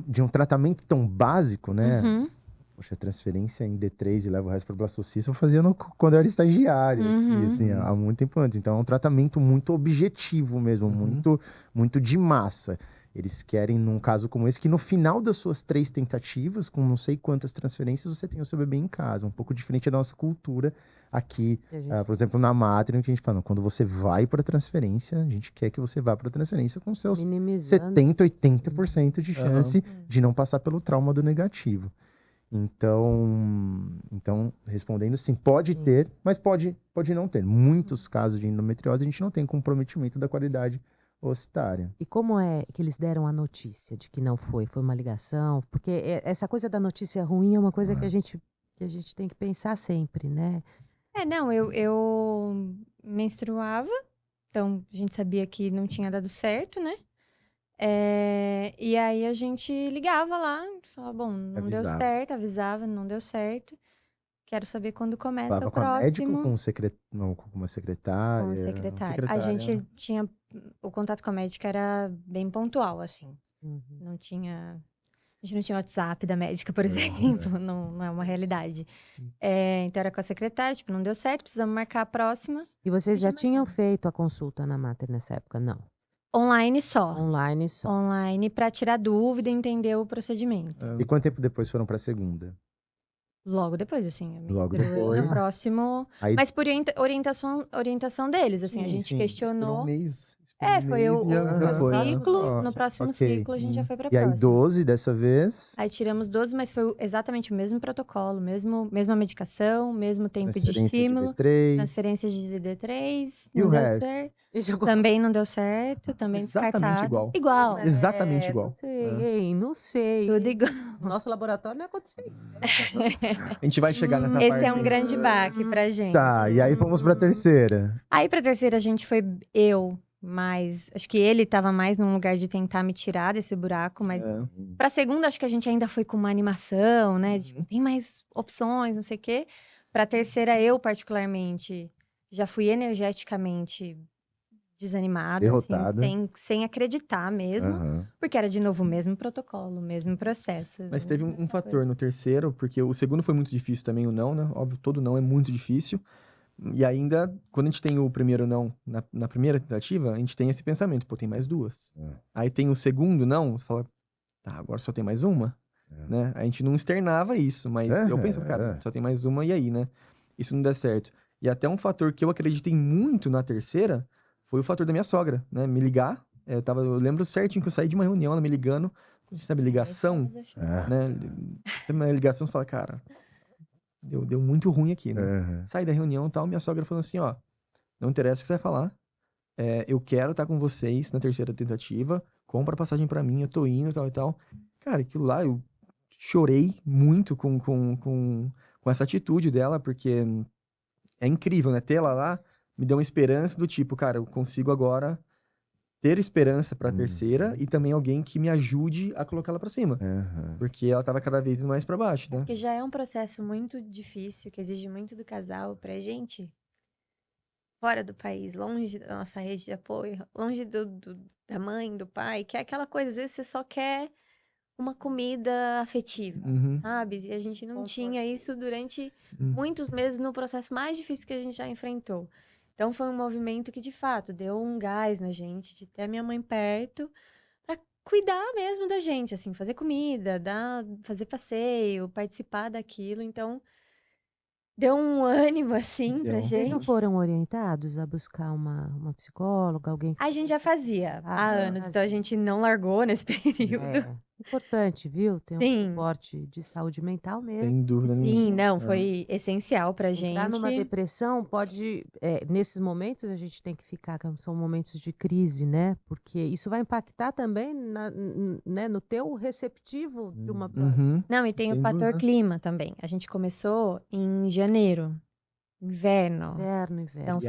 de um tratamento tão básico, né? Poxa, transferência em D3 e leva o resto para o blastocisto, eu fazia quando eu era estagiário, e, assim, há muito tempo antes. Então, é um tratamento muito objetivo mesmo, muito de massa. Eles querem, num caso como esse, que no final das suas 3 tentativas, com não sei quantas transferências, você tenha o seu bebê em casa. Um pouco diferente da nossa cultura aqui, por exemplo, na Mater, que a gente fala, quando você vai para a transferência, a gente quer que você vá para a transferência com seus 70%, 80% de chance de não passar pelo trauma do negativo. Então, respondendo sim, pode ter, mas pode não ter. Muitos casos de endometriose, a gente não tem comprometimento da qualidade ocitária. E como é que eles deram a notícia de que não foi? Foi uma ligação? Porque essa coisa da notícia ruim é uma coisa que a gente tem que pensar sempre, né? Não, eu menstruava, então a gente sabia que não tinha dado certo, né? E aí a gente ligava lá, falava, bom, não deu certo, avisava, não deu certo. Quero saber quando começa Falava o próximo. Com uma secretária? Com o secretário. A gente tinha... O contato com a médica era bem pontual, assim. Não tinha... A gente não tinha WhatsApp da médica, por exemplo. Não é uma realidade. Então era com a secretária, tipo, não deu certo, precisamos marcar a próxima. E vocês já tinham feito a consulta na Mater nessa época? Não. Online só. Online só. Online pra tirar dúvida e entender o procedimento. E quanto tempo depois foram pra segunda? Logo depois, assim. Logo depois. No próximo... Aí... Mas por orientação deles, assim. A gente questionou... Um mês. Foi o ciclo. No próximo ciclo, a gente já foi pra próxima. E aí 12 dessa vez? Aí tiramos 12, mas foi exatamente o mesmo protocolo. Mesma medicação, mesmo tempo de estímulo. Transferência de DD3. E o resto? Também não deu certo. Também exatamente descartado. Igual. Exatamente igual. Não sei. Tudo igual. Nosso laboratório não aconteceu. A gente vai chegar nessa parte. Esse é um grande baque pra gente. Tá, e aí fomos pra terceira. Aí pra terceira a gente foi mas acho que ele tava mais num lugar de tentar me tirar desse buraco, mas pra segunda acho que a gente ainda foi com uma animação, né? Tipo, tem mais opções, não sei o quê. Pra terceira, eu particularmente, já fui energeticamente desanimada, Derrotada. assim, sem acreditar mesmo, porque era de novo o mesmo protocolo, o mesmo processo. Mas teve um fator no terceiro, porque o segundo foi muito difícil também, o não, né? Óbvio, todo não é muito difícil. E ainda, quando a gente tem o primeiro não na primeira tentativa, a gente tem esse pensamento, pô, tem mais duas. Aí tem o segundo não, você fala, tá, agora só tem mais uma, né? A gente não externava isso, mas eu penso, cara, só tem mais uma, e aí, né? Isso não dá certo. E até um fator que eu acreditei muito na terceira foi o fator da minha sogra, né? Me ligar, eu lembro certinho que eu saí de uma reunião, ela me ligando, sabe, ligação, né? Você uma ligação, você fala, cara... Deu muito ruim aqui, né? Saí da reunião e tal, minha sogra falou assim, ó, não interessa o que você vai falar, eu quero estar com vocês na terceira tentativa, compra a passagem pra mim, eu tô indo, tal e tal. Cara, aquilo lá, eu chorei muito com essa atitude dela, porque é incrível, né? Ter ela lá me deu uma esperança do tipo, cara, eu consigo agora ter esperança pra terceira e também alguém que me ajude a colocar ela pra cima. Porque ela tava cada vez mais pra baixo, né? Porque já é um processo muito difícil, que exige muito do casal pra gente, fora do país, longe da nossa rede de apoio, longe da mãe, do pai, que é aquela coisa, às vezes você só quer uma comida afetiva, sabe? E a gente não tinha isso durante muitos meses no processo mais difícil que a gente já enfrentou. Então foi um movimento que, de fato, deu um gás na gente, de ter a minha mãe perto, pra cuidar mesmo da gente, assim, fazer comida, fazer passeio, participar daquilo. Então, deu um ânimo, assim, pra Vocês não gente. foram orientados a buscar uma psicóloga, alguém que... A gente já fazia há anos, fazia. então a gente não largou nesse período. Importante, viu? Ter um Sim. suporte de saúde mental mesmo. Sem dúvida Sim, nenhuma. não, foi essencial pra Entrar numa gente. depressão pode... nesses momentos a gente tem que ficar, que são momentos de crise, né? Porque isso vai impactar também né, no teu receptivo de uma planta. Não, e tem o fator clima também. A gente começou em janeiro, inverno. Inverno. Então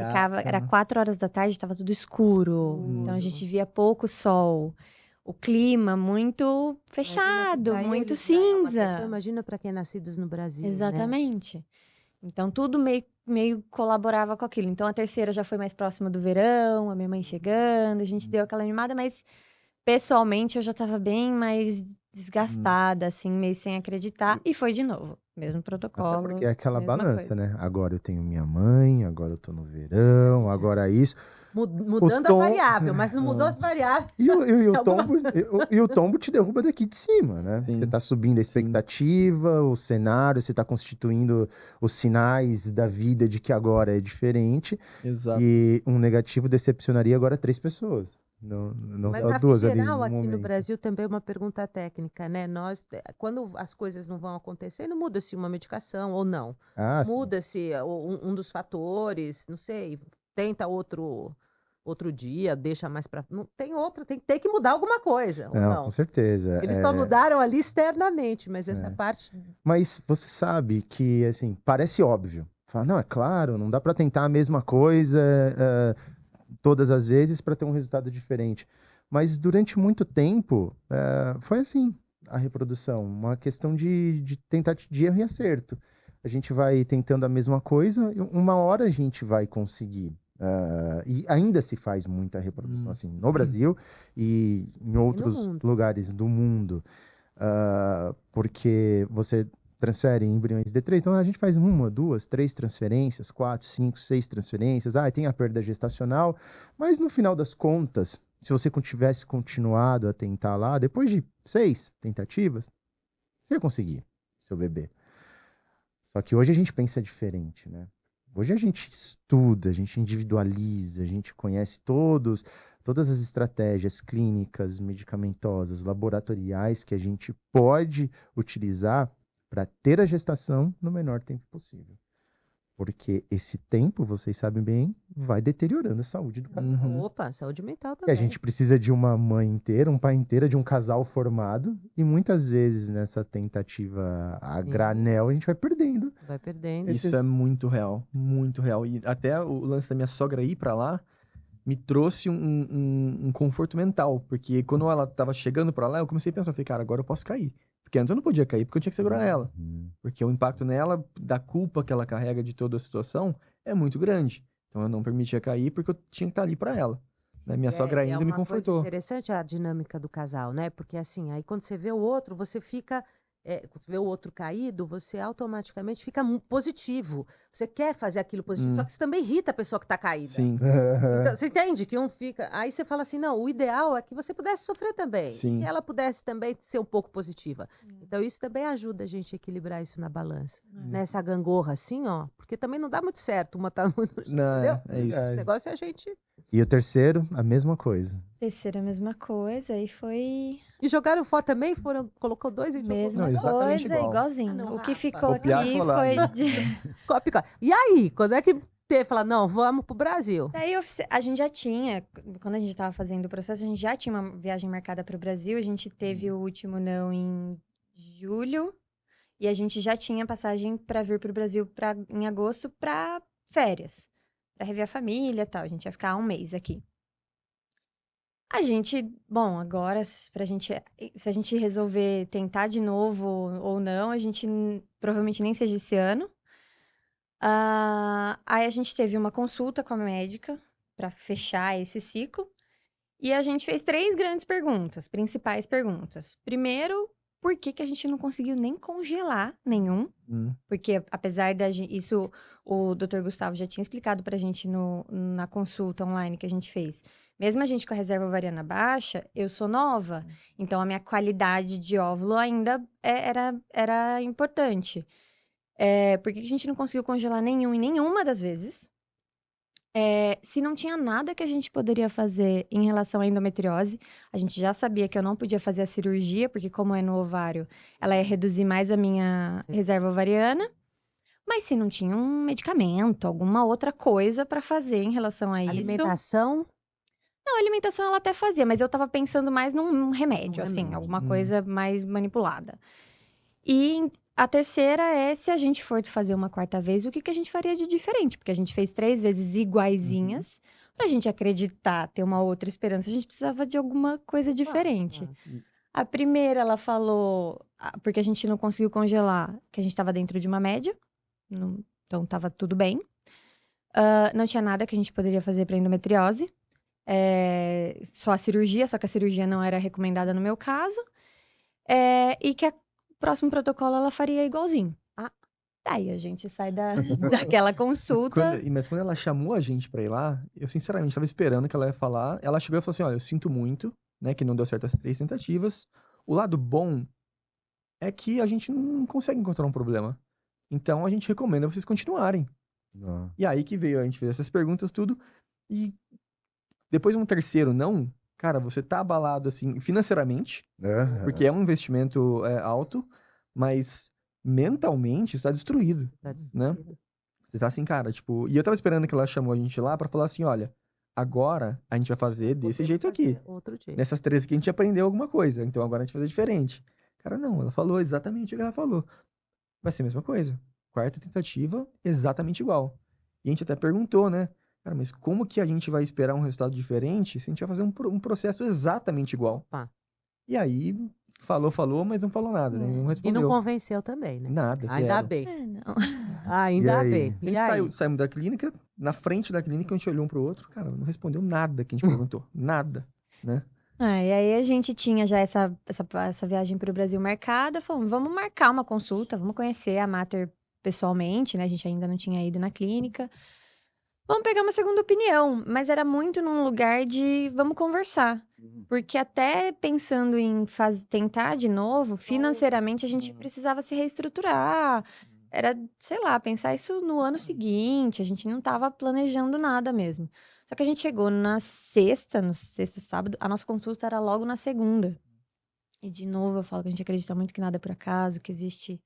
era 4 horas da tarde, estava tudo escuro. Então a gente via pouco sol. O clima muito fechado, muito cinza. Imagina para quem é nascidos no Brasil. Exatamente. Né? Então tudo meio colaborava com aquilo. Então a terceira já foi mais próxima do verão, a minha mãe chegando, a gente deu aquela animada, mas pessoalmente eu já estava bem mais desgastada, assim, meio sem acreditar. E foi de novo, mesmo protocolo. Até porque é aquela balança, né? Agora eu tenho minha mãe, agora eu tô no verão, agora isso. Mudando a variável, mas não mudou as variáveis. E o tombo te derruba daqui de cima, né? Sim. Você tá subindo a expectativa, o cenário, você tá constituindo os sinais da vida de que agora é diferente. Exato. E um negativo decepcionaria agora 3 pessoas. Não mas só 2 ali. Mas, aqui no Brasil também é uma pergunta técnica, né? Quando as coisas não vão acontecendo, muda-se uma medicação ou não. Muda-se um dos fatores, não sei, tenta outro dia, deixa mais pra... Tem que mudar alguma coisa, ou não? Com certeza. Eles só mudaram ali externamente, mas essa parte... Mas você sabe que, assim, parece óbvio. Fala, não, é claro, não dá pra tentar a mesma coisa... todas as vezes para ter um resultado diferente. Mas durante muito tempo, foi assim, a reprodução. Uma questão de tentativa de erro e acerto. A gente vai tentando a mesma coisa, e uma hora a gente vai conseguir. E ainda se faz muita reprodução assim no Brasil e em outros lugares do mundo. Porque você transfere embriões D3, então a gente faz 1, 2, 3 transferências, 4, 5, 6 transferências, tem a perda gestacional, mas no final das contas, se você tivesse continuado a tentar lá, depois de 6 tentativas, você ia conseguir seu bebê. Só que hoje a gente pensa diferente, né? Hoje a gente estuda, a gente individualiza, a gente conhece todas as estratégias clínicas, medicamentosas, laboratoriais que a gente pode utilizar para ter a gestação no menor tempo possível. Porque esse tempo, vocês sabem bem, vai deteriorando a saúde do casal. Opa, saúde mental também. E a gente precisa de uma mãe inteira, um pai inteiro, de um casal formado. E muitas vezes nessa tentativa a granel, a gente vai perdendo. Vai perdendo. Isso é muito real, muito real. E até o lance da minha sogra ir para lá, me trouxe um conforto mental. Porque quando ela tava chegando pra lá, eu comecei a pensar, falei, cara, agora eu posso cair. Porque antes eu não podia cair, porque eu tinha que segurar ela. Porque o impacto nela, da culpa que ela carrega de toda a situação, é muito grande. Então eu não permitia cair, porque eu tinha que estar ali pra ela. Né? Minha sogra ainda me É uma coisa confortou. interessante a dinâmica do casal, né? Porque assim, aí quando você vê o outro, você fica... quando você vê o outro caído, você automaticamente fica positivo. Você quer fazer aquilo positivo, só que isso também irrita a pessoa que tá caída. Sim, Então, você entende que um fica... Aí você fala assim, não, o ideal é que você pudesse sofrer também. Sim. E que ela pudesse também ser um pouco positiva. Então, isso também ajuda a gente a equilibrar isso na balança. Nessa gangorra assim, ó. Porque também não dá muito certo. Uma tá muito... não, Entendeu? é isso. O negócio é a gente... E o terceiro, a mesma coisa. Terceira, a mesma coisa. E foi E jogaram fora também? Colocou 2 e mesma Não, exatamente coisa, igual. igualzinho. Ah, não, o que Rafa. ficou Copiar, aqui colar, foi... né? Copy. E aí, quando é que você fala, não, vamos pro Brasil? Daí a gente já tinha, quando a gente estava fazendo o processo, a gente já tinha uma viagem marcada para o Brasil. A gente teve o último não em julho e a gente já tinha passagem para vir para o Brasil em agosto para férias, para rever a família e tal. A gente ia ficar um mês aqui. A gente, bom, agora se a gente resolver tentar de novo ou não, a gente provavelmente nem seja esse ano. Aí a gente teve uma consulta com a médica para fechar esse ciclo. E a gente fez 3 grandes perguntas, principais perguntas. Primeiro, por que que a gente não conseguiu nem congelar nenhum? Porque apesar isso o Dr. Gustavo já tinha explicado pra gente na consulta online que a gente fez. Mesmo a gente com a reserva ovariana baixa, eu sou nova. Então a minha qualidade de óvulo ainda era importante. Por que que a gente não conseguiu congelar nenhum em nenhuma das vezes? Se não tinha nada que a gente poderia fazer em relação à endometriose, a gente já sabia que eu não podia fazer a cirurgia, porque como é no ovário, ela ia reduzir mais a minha reserva ovariana. Mas se não tinha um medicamento, alguma outra coisa pra fazer em relação a isso... Alimentação? Não, a alimentação ela até fazia, mas eu tava pensando mais num remédio, assim, remédio. alguma coisa mais manipulada. E a terceira é, se a gente for fazer uma quarta vez, o que que a gente faria de diferente? Porque a gente fez 3 vezes iguaizinhas. Pra gente acreditar, ter uma outra esperança, a gente precisava de alguma coisa diferente. A primeira, ela falou, porque a gente não conseguiu congelar, que a gente tava dentro de uma média. Então, tava tudo bem. Não tinha nada que a gente poderia fazer pra endometriose. Só a cirurgia, só que a cirurgia não era recomendada no meu caso. E que o próximo protocolo ela faria igualzinho. Daí a gente sai daquela consulta. Mas quando ela chamou a gente pra ir lá, eu sinceramente tava esperando que ela ia falar. Ela chegou e falou assim: olha, eu sinto muito, né, que não deu certo as 3 tentativas. O lado bom é que a gente não consegue encontrar um problema. Então a gente recomenda vocês continuarem. E aí que veio, a gente fez essas perguntas, tudo. E depois um terceiro não, cara, você tá abalado assim financeiramente, porque é um investimento alto, mas mentalmente está destruído, né? Você tá assim, cara, tipo... E eu tava esperando que ela chamou a gente lá pra falar assim, olha, agora a gente vai fazer desse jeito aqui. Outro jeito. Nessas 3 aqui a gente aprendeu alguma coisa, então agora a gente vai fazer diferente. Cara, não, ela falou exatamente o que ela falou. Vai ser a mesma coisa. Quarta tentativa, exatamente igual. E a gente até perguntou, né? Cara, mas como que a gente vai esperar um resultado diferente se a gente vai fazer um processo exatamente igual? E aí, falou, mas não falou nada, né? Não E respondeu. não convenceu também, né? Nada, Ainda zero. bem. Não. Ainda bem. A gente saímos da clínica, na frente da clínica, a gente olhou um pro outro, cara, não respondeu nada que a gente perguntou. Nada, né? E aí a gente tinha já essa viagem para o Brasil marcada. Falamos, vamos marcar uma consulta, vamos conhecer a Mater pessoalmente, né? A gente ainda não tinha ido na clínica. Vamos pegar uma segunda opinião. Mas era muito num lugar de vamos conversar. Porque até pensando em tentar de novo, financeiramente a gente precisava se reestruturar. Era, sei lá, pensar isso no ano seguinte. A gente não estava planejando nada mesmo. Só que a gente chegou no sexta, sábado, a nossa consulta era logo na segunda. E de novo eu falo que a gente acredita muito que nada é por acaso, que existe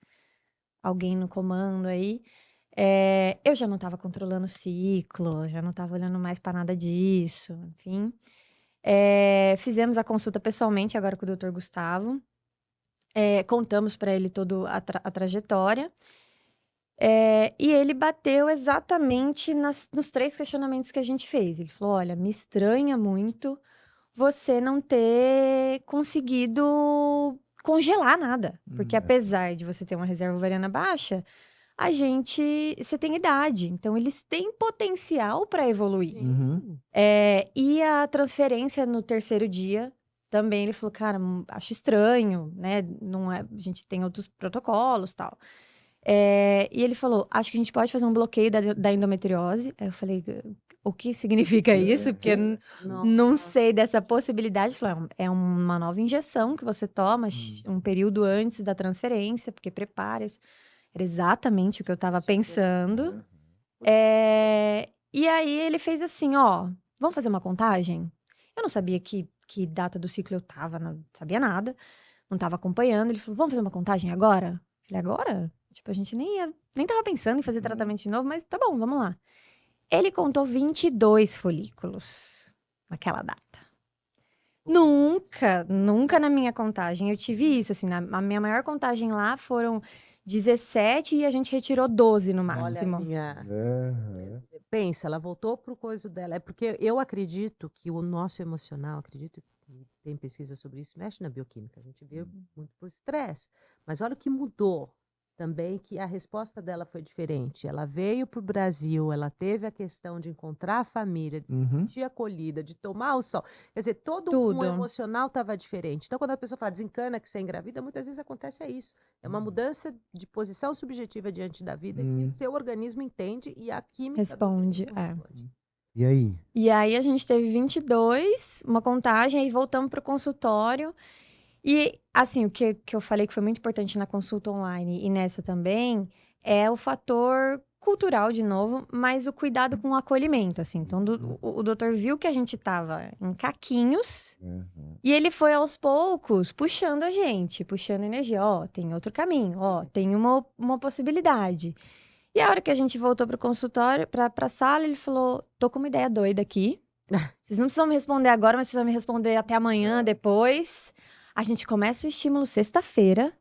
alguém no comando aí. Eu já não estava controlando o ciclo, já não estava olhando mais para nada disso, enfim. Fizemos a consulta pessoalmente agora com o Dr. Gustavo. Contamos para ele toda a trajetória. E ele bateu exatamente nos 3 questionamentos que a gente fez. Ele falou: olha, me estranha muito você não ter conseguido congelar nada. Porque apesar de você ter uma reserva ovariana baixa, você tem idade. Então, eles têm potencial para evoluir. Uhum. E a transferência no 3º dia, também ele falou, cara, acho estranho, né? Não é, a gente tem outros protocolos e tal. E ele falou, acho que a gente pode fazer um bloqueio da endometriose. Aí eu falei, o que significa isso? Porque não sei dessa possibilidade. Ele falou, é uma nova injeção que você toma um período antes da transferência, porque prepara isso. Era exatamente o que eu tava pensando. E aí ele fez assim, ó, vamos fazer uma contagem? Eu não sabia que data do ciclo eu tava, não sabia nada, não tava acompanhando. Ele falou, vamos fazer uma contagem agora? Eu falei, agora? Tipo, a gente nem tava pensando em fazer tratamento de novo, mas tá bom, vamos lá. Ele contou 22 folículos naquela data. Nunca na minha contagem eu tive isso, assim, a minha maior contagem lá foram 17 e a gente retirou 12 no máximo. Olha, pensa, ela voltou pro coisa dela. É porque eu acredito que o nosso emocional, acredito que tem pesquisa sobre isso, mexe na bioquímica. A gente vê muito por estresse. Mas olha o que mudou também, que a resposta dela foi diferente. Ela veio pro Brasil, ela teve a questão de encontrar a família, de se sentir acolhida, de tomar o sol. Quer dizer, todo Tudo. o emocional estava diferente. Então, quando a pessoa fala desencana que você engravida, muitas vezes acontece isso. É uma mudança de posição subjetiva diante da vida que o seu organismo entende e a química Responde, do organismo responde. E aí? E aí a gente teve 22, uma contagem, aí voltamos pro consultório. E, assim, o que eu falei que foi muito importante na consulta online e nessa também é o fator cultural, de novo, mas o cuidado com o acolhimento, assim. Então, o doutor viu que a gente tava em caquinhos e ele foi, aos poucos, puxando a gente, puxando energia. Ó, tem outro caminho, ó, tem uma possibilidade. E a hora que a gente voltou pro consultório, pra sala, ele falou, tô com uma ideia doida aqui. Vocês não precisam me responder agora, mas precisam me responder até amanhã, depois. A gente começa o estímulo sexta-feira.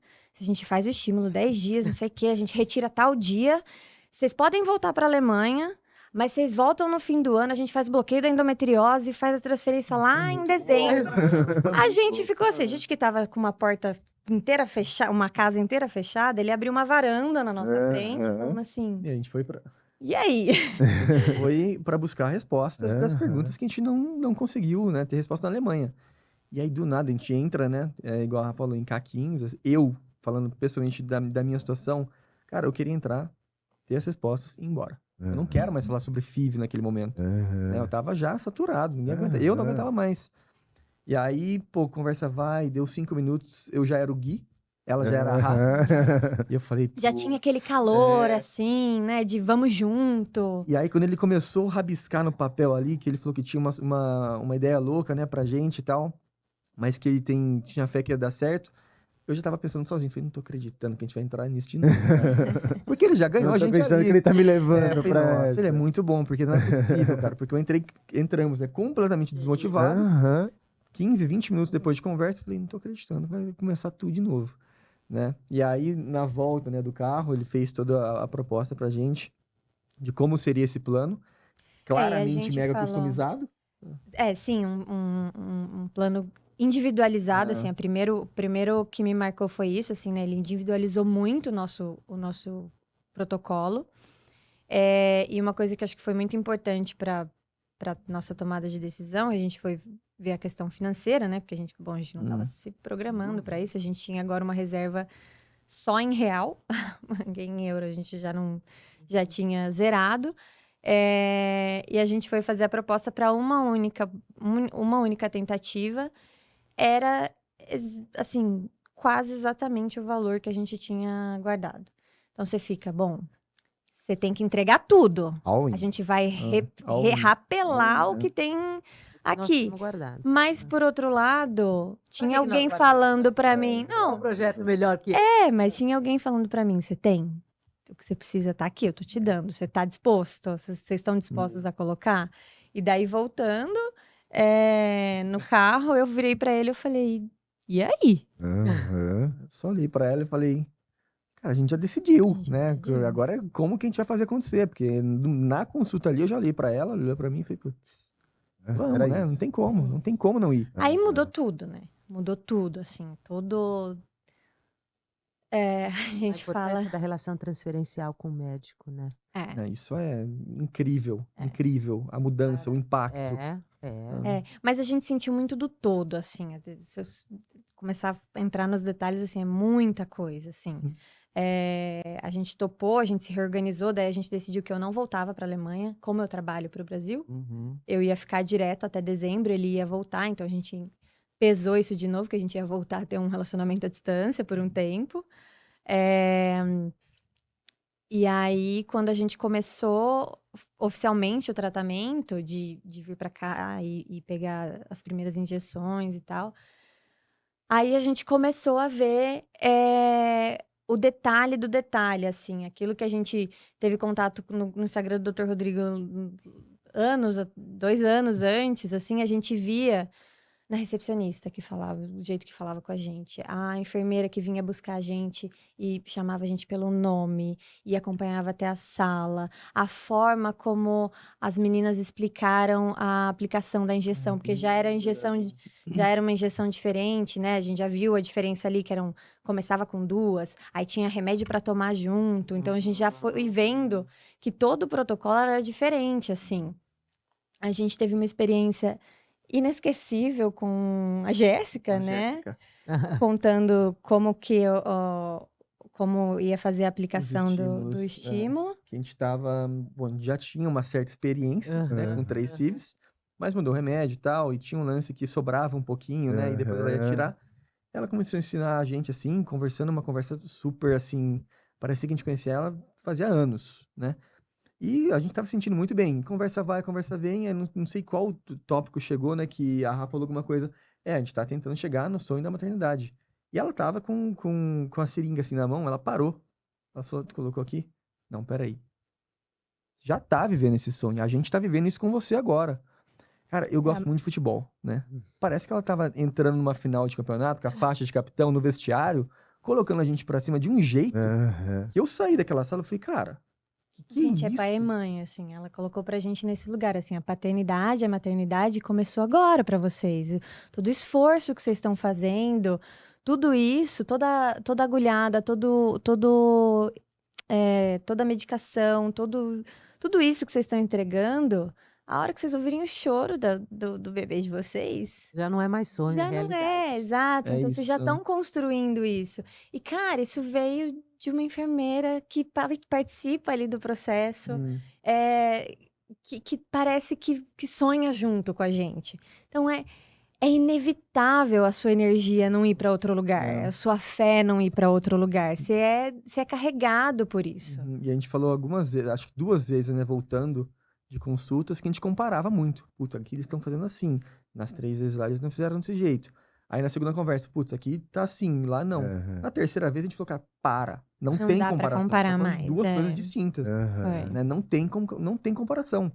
A gente faz o estímulo 10 dias, não sei o quê. A gente retira tal dia. Vocês podem voltar para a Alemanha, mas vocês voltam no fim do ano. A gente faz bloqueio da endometriose e faz a transferência lá em dezembro. A gente ficou assim. A gente que tava com uma porta inteira fechada, uma casa inteira fechada, ele abriu uma varanda na nossa frente. Como assim? E a gente foi pra... E aí? Foi para buscar respostas das perguntas que a gente não conseguiu, né, ter resposta na Alemanha. E aí, do nada, a gente entra, né, igual a Rafa falou, em caquinhos. Eu, falando pessoalmente da minha situação, cara, eu queria entrar, ter as respostas e ir embora. Eu não quero mais falar sobre FIV naquele momento. Né, eu tava já saturado, ninguém aguenta. Eu não aguentava mais. E aí, pô, conversa vai, deu 5 minutos, eu já era o Gui. Ela já era a Rafa. E eu falei... Já tinha aquele calor, assim, né? De vamos junto. E aí, quando ele começou a rabiscar no papel ali, que ele falou que tinha uma ideia louca, né, pra gente e tal, mas que ele tinha fé que ia dar certo, eu já tava pensando sozinho. Falei, não tô acreditando que a gente vai entrar nisso de novo. Porque ele já ganhou a gente ali. Que ele tá me levando falei, pra nossa, essa. ele é muito bom, porque não é possível, cara. Porque entramos, né, completamente desmotivados. 15, 20 minutos depois de conversa, falei, não tô acreditando, vai começar tudo de novo. Né? E aí, na volta, né, do carro, ele fez toda a proposta pra gente de como seria esse plano. Claramente mega customizado. Sim, um plano individualizado, assim. O primeiro que me marcou foi isso, assim, né? Ele individualizou muito o nosso protocolo. E uma coisa que acho que foi muito importante para nossa tomada de decisão, a gente foi ver a questão financeira, né? Porque a gente não estava se programando para isso. A gente tinha agora uma reserva só em real, em euro a gente já tinha zerado. E a gente foi fazer a proposta para uma única tentativa. Era, assim, quase exatamente o valor que a gente tinha guardado. Então, você fica, bom, você tem que entregar tudo. A gente vai rapelar o que tem aqui. Mas, por outro lado, tinha alguém falando para mim... Não, um projeto melhor que... mas tinha alguém falando para mim, você tem? O que você precisa tá aqui, eu tô te dando. Você tá disposto? Vocês estão dispostos a colocar? E daí, voltando no carro, eu virei para ele e falei, e aí? Só olhei para ela e falei, Cara, a gente já decidiu, A gente né? decidiu. Agora é como que a gente vai fazer acontecer, porque na consulta ali eu já olhei pra ela, ela olhou pra mim e falei, putz, vamos, Era né? isso. Não tem como não ir. Aí mudou tudo, né? Mudou tudo, assim, a A gente importância fala... da relação transferencial com o médico, né? Né, isso é incrível, É. incrível. A mudança, o impacto. Mas a gente sentiu muito do todo, assim. Se eu começar a entrar nos detalhes, assim, é muita coisa, assim. A gente topou, a gente se reorganizou, daí a gente decidiu que eu não voltava para a Alemanha, como eu trabalho para o Brasil. Eu ia ficar direto até dezembro, ele ia voltar, então a gente pesou isso de novo, que a gente ia voltar a ter um relacionamento à distância por um tempo. E aí, quando a gente começou oficialmente o tratamento, de vir para cá e pegar as primeiras injeções e tal, aí a gente começou a ver o detalhe do detalhe, assim, aquilo que a gente teve contato no Instagram do Dr. Rodrigo 2 anos antes, assim, a gente via na recepcionista que falava, do jeito que falava com a gente, a enfermeira que vinha buscar a gente e chamava a gente pelo nome e acompanhava até a sala, a forma como as meninas explicaram a aplicação da injeção, porque já era uma injeção diferente, né? A gente já viu a diferença ali, que começava com 2, aí tinha remédio para tomar junto, então a gente já foi vendo que todo o protocolo era diferente, assim. A gente teve uma experiência inesquecível com a Jéssica, né? Contando como como ia fazer a aplicação do estímulo. Que a gente tava, bom, já tinha uma certa experiência, né, com 3 FIVs, mas mudou o remédio e tal, e tinha um lance que sobrava um pouquinho, né, e depois ela ia tirar. Ela começou a ensinar a gente, assim, conversando, uma conversa super, assim, parecia que a gente conhecia ela fazia anos, né? E a gente tava sentindo muito bem. Conversa vai, conversa vem. Eu não sei qual tópico chegou, né? Que a Rafa falou alguma coisa. A gente tá tentando chegar no sonho da maternidade. E ela tava com a seringa assim na mão, ela parou. Ela falou, tu colocou aqui? Não, peraí. Já tá vivendo esse sonho. A gente tá vivendo isso com você agora. Cara, eu gosto muito de futebol, né? Parece que ela tava entrando numa final de campeonato, com a faixa de capitão no vestiário, colocando a gente pra cima de um jeito que eu saí daquela sala e falei, cara, que Gente, isso? é pai e mãe, assim, ela colocou pra gente nesse lugar, assim, a paternidade, a maternidade começou agora pra vocês. Todo o esforço que vocês estão fazendo, tudo isso, toda agulhada, toda a medicação, tudo isso que vocês estão entregando, a hora que vocês ouvirem o choro do bebê de vocês... Já não é mais sonho, Já não é, exato. É Então, vocês já isso. estão construindo isso. E, cara, isso veio de uma enfermeira que participa ali do processo, que parece que sonha junto com a gente. Então, é inevitável a sua energia não ir para outro lugar, a sua fé não ir para outro lugar. Você é carregado por isso. E a gente falou algumas vezes, acho que 2 vezes, né, voltando de consultas, que a gente comparava muito. Putz, aqui eles estão fazendo assim. Nas 3 vezes lá eles não fizeram desse jeito. Aí na segunda conversa, putz, aqui tá assim, lá não. Na terceira vez a gente falou, cara, não tem dá pra comparação. comparar São mais, duas coisas distintas. Né? Não tem comparação.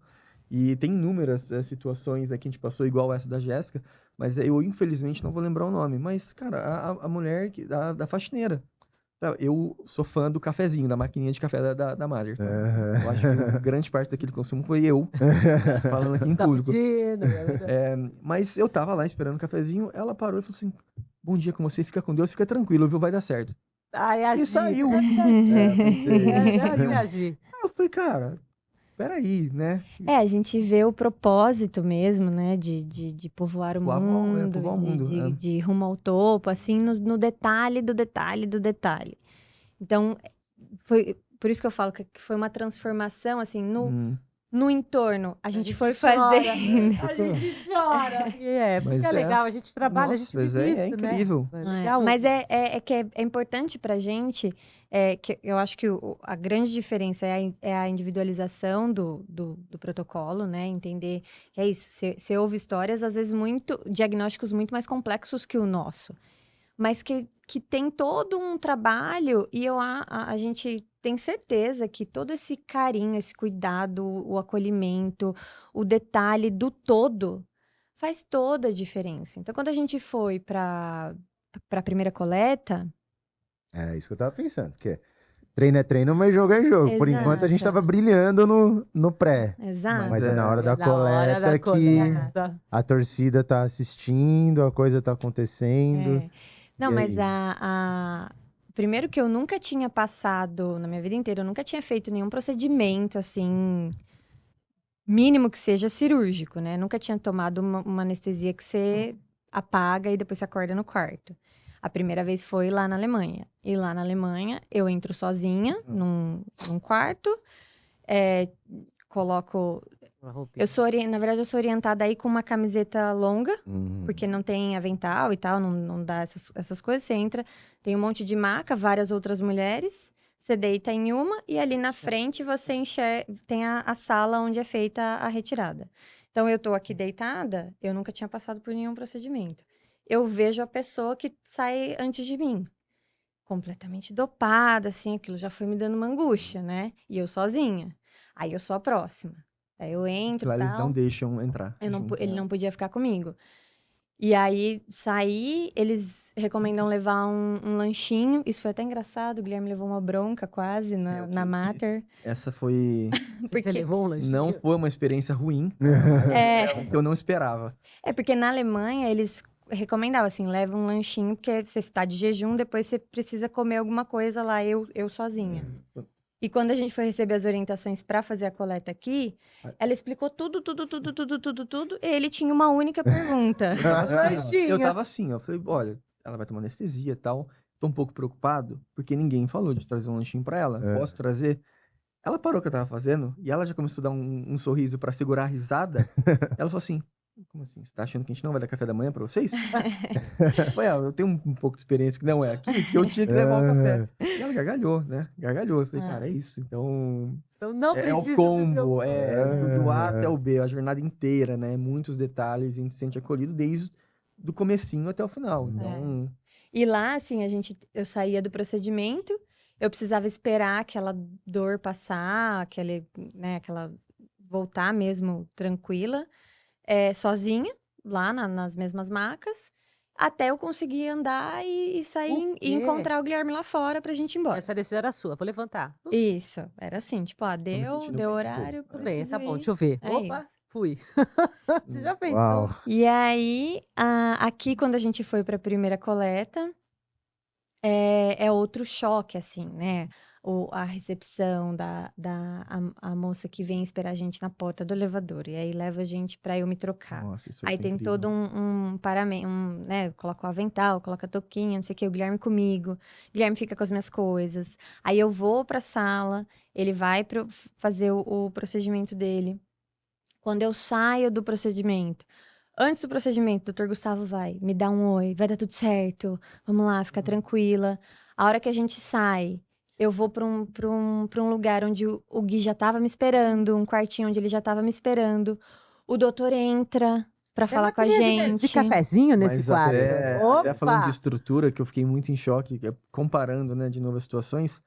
E tem inúmeras situações que a gente passou, igual essa da Jéssica, mas eu, infelizmente, não vou lembrar o nome. Mas, cara, a mulher da faxineira. Eu sou fã do cafezinho, da maquininha de café da Mother. Tá? Eu acho que grande parte daquele consumo foi eu, falando aqui em público. Mas eu tava lá esperando o cafezinho, ela parou e falou assim, bom dia com você, fica com Deus, fica tranquilo, viu, vai dar certo. Ai, E saiu. Aí eu falei, cara, peraí, né? A gente vê o propósito mesmo, né, de povoar o mundo, povoar o mundo, de ir rumo ao topo, assim, no detalhe do detalhe do detalhe. Então, foi por isso que eu falo que foi uma transformação, assim, no entorno. A gente foi fazendo. A gente chora. Mas é legal, a gente trabalha, nossa, a gente vive isso, incrível. Né? Mas é importante pra gente, que eu acho que a grande diferença é a individualização do protocolo, né? Entender que é isso. Você ouve histórias, às vezes, diagnósticos muito mais complexos que o nosso. Mas que tem todo um trabalho e a gente tem certeza que todo esse carinho, esse cuidado, o acolhimento, o detalhe do todo faz toda a diferença. Então, quando a gente foi para a primeira coleta... É isso que eu tava pensando, porque treino é treino, mas jogo é jogo. Por Exato. enquanto a gente tava brilhando no pré. Exato. Mas é na hora da Na hora coleta da que coleta. a torcida tá assistindo, a coisa tá acontecendo. É. Não, E mas aí? primeiro que eu nunca tinha passado, na minha vida inteira, eu nunca tinha feito nenhum procedimento, assim, mínimo que seja cirúrgico, né? Nunca tinha tomado uma anestesia que você apaga e depois você acorda no quarto. A primeira vez foi lá na Alemanha. E lá na Alemanha, eu entro sozinha num quarto, coloco... Uma roupinha. Na verdade, eu sou orientada aí com uma camiseta longa, Uhum. porque não tem avental e tal, não dá essas coisas. Você entra, tem um monte de maca, várias outras mulheres. Você deita em uma e ali na frente você tem a sala onde é feita a retirada. Então, eu tô aqui deitada, eu nunca tinha passado por nenhum procedimento. Eu vejo a pessoa que sai antes de mim. Completamente dopada, assim, aquilo já foi me dando uma angústia, né? E eu sozinha. Aí eu sou a próxima. Aí eu entro Lá e eles tal. não deixam entrar. Ele não podia ficar comigo. E aí, saí, eles recomendam levar um lanchinho. Isso foi até engraçado, o Guilherme levou uma bronca quase na Mater. Essa foi... Você Porque, levou um lanchinho? Não foi uma experiência ruim. é, Que eu não esperava. porque na Alemanha eles recomendavam assim, leva um lanchinho, porque você tá de jejum, depois você precisa comer alguma coisa lá, eu sozinha. E quando a gente foi receber as orientações para fazer a coleta aqui, ela explicou tudo, e ele tinha uma única pergunta. Eu tava assim, ó. Falei, olha, ela vai tomar anestesia e tal. Tô um pouco preocupado, porque ninguém falou de trazer um lanchinho pra ela. Posso trazer? Ela parou o que eu tava fazendo e ela já começou a dar um sorriso pra segurar a risada. Ela falou assim, como assim? Você tá achando que a gente não vai dar café da manhã pra vocês? Eu falei, eu tenho um pouco de experiência que não é aqui, que eu tinha que levar o café. E ela gargalhou, né? Gargalhou. Eu falei, cara, é isso. Então, Então não é o precisa combo, se do A até o B, a jornada inteira, né? Muitos detalhes, a gente se sente acolhido desde do comecinho até o final. Então, E lá, assim, eu saía do procedimento, eu precisava esperar aquela dor passar, aquela voltar mesmo tranquila, sozinha, lá nas mesmas macas, até eu conseguir andar e sair O e quê? encontrar o Guilherme lá fora pra gente ir embora. Essa decisão era sua, vou levantar. Isso, era assim, tipo, me sentindo deu bem, horário, Tudo bem, preciso tá bom, ir. deixa eu ver. É Opa, isso. fui. Você já pensou? Uau. E aí, aqui, quando a gente foi pra primeira coleta, é outro choque, assim, né? A recepção a moça que vem esperar a gente na porta do elevador. E aí leva a gente pra eu me trocar. nossa, isso Aí foi tem incrível. todo um paramento, né? Coloca o avental, coloca a touquinha, não sei o quê. O Guilherme comigo. O Guilherme fica com as minhas coisas. Aí eu vou pra sala, ele vai fazer o procedimento dele. Quando eu saio do procedimento, antes do procedimento, o doutor Gustavo vai, me dá um oi, vai dar tudo certo, vamos lá, fica tranquila. A hora que a gente sai, eu vou pra um lugar onde o Gui já tava me esperando, um quartinho onde ele já tava me esperando. O doutor entra pra Tem falar com a maquininha gente. de cafezinho nesse Mas quadro. até falando de Opa! estrutura, que eu fiquei muito em choque, comparando, né, de novo as situações,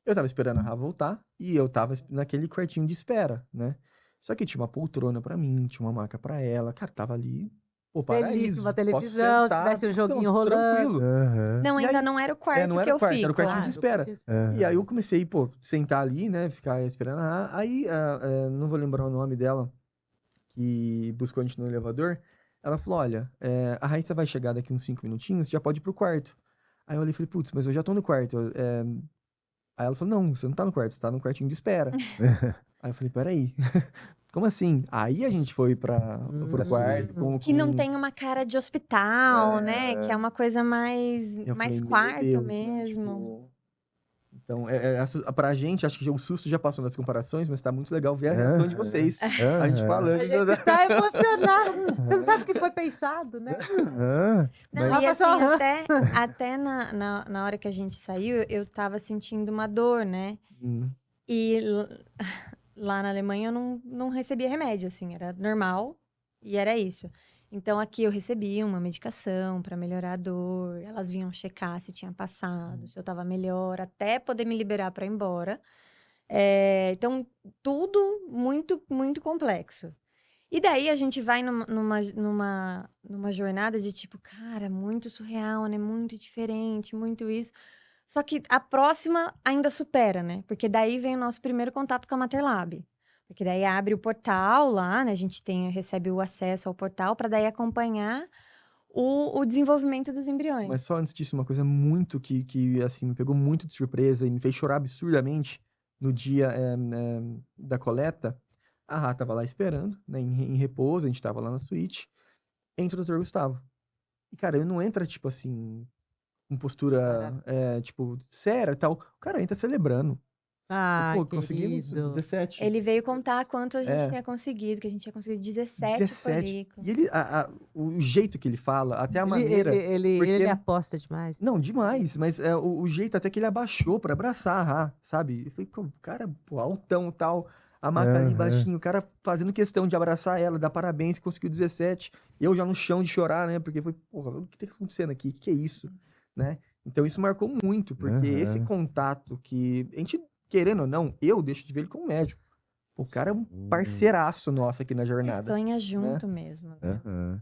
eu tava esperando a Rafa voltar e eu tava naquele quartinho de espera, né? Só que tinha uma poltrona pra mim, tinha uma maca pra ela, cara, tava ali, pô, Feliz, paraíso. uma Posso televisão, se sentar, tivesse um joguinho então, rolando. tranquilo. Aham. Não, E ainda aí- não era o quarto não era que o eu quarto, fico. era o quartinho de espera. E aí eu comecei, pô, sentar ali, né, ficar esperando. Aí, não vou lembrar o nome dela, que buscou a gente no elevador, ela falou, olha, a Raíssa vai chegar daqui uns 5 minutinhos, já pode ir pro quarto. Aí eu olhei e falei, putz, mas eu já tô no quarto. Aí ela falou, não, você não tá no quarto, você tá no quartinho de espera. Aí eu falei, peraí, como assim? Aí a gente foi pro quarto. Que não tem uma cara de hospital, né? Que é uma coisa mais Eu falei, meu quarto Deus, né, mesmo. tipo, então, pra gente, acho que o susto já passou nas comparações, mas tá muito legal ver a reação de vocês. A gente falando. A gente tá emocionado. Você não sabe o que foi pensado, né? Aham. Não, Mas- e Mas- assim, até na hora que a gente saiu, eu tava sentindo uma dor, né? E lá na Alemanha eu não recebia remédio, assim, era normal e era isso. Então aqui eu recebia uma medicação pra melhorar a dor, elas vinham checar se tinha passado, se eu tava melhor, até poder me liberar pra ir embora. Então, tudo muito, muito complexo. E daí a gente vai numa jornada de tipo, cara, muito surreal, né? Muito diferente, muito isso. Só que a próxima ainda supera, né? Porque daí vem o nosso primeiro contato com a Materlab. Porque daí abre o portal lá, né? A gente recebe o acesso ao portal para daí acompanhar o desenvolvimento dos embriões. Mas só antes disso, uma coisa muito que assim, me pegou muito de surpresa e me fez chorar absurdamente no dia da coleta. A Rá tava lá esperando, né, em repouso, a gente tava lá na suíte. Entra o Dr. Gustavo. E, cara, ele não entra, tipo assim, com postura, tipo, séria e tal. O cara entra celebrando. Ah, Pô, conseguimos querido. 17. Ele veio contar quanto a gente tinha conseguido, que a gente tinha conseguido 17 folículos. E ele, o jeito que ele fala, até a maneira... Ele aposta demais. Não, demais, mas o jeito até que ele abaixou pra abraçar a Rá, sabe? Eu falei, pô, o cara, pô, altão e tal, a maca ali baixinho, o cara fazendo questão de abraçar ela, dar parabéns, conseguiu 17. Eu já no chão de chorar, né? Porque foi, porra, o que tá acontecendo aqui? O que é isso? Né? Então isso marcou muito, porque esse contato que a gente, querendo ou não, eu deixo de ver ele como médico. O cara é um parceiraço nosso aqui na jornada. Sonha junto mesmo. Né?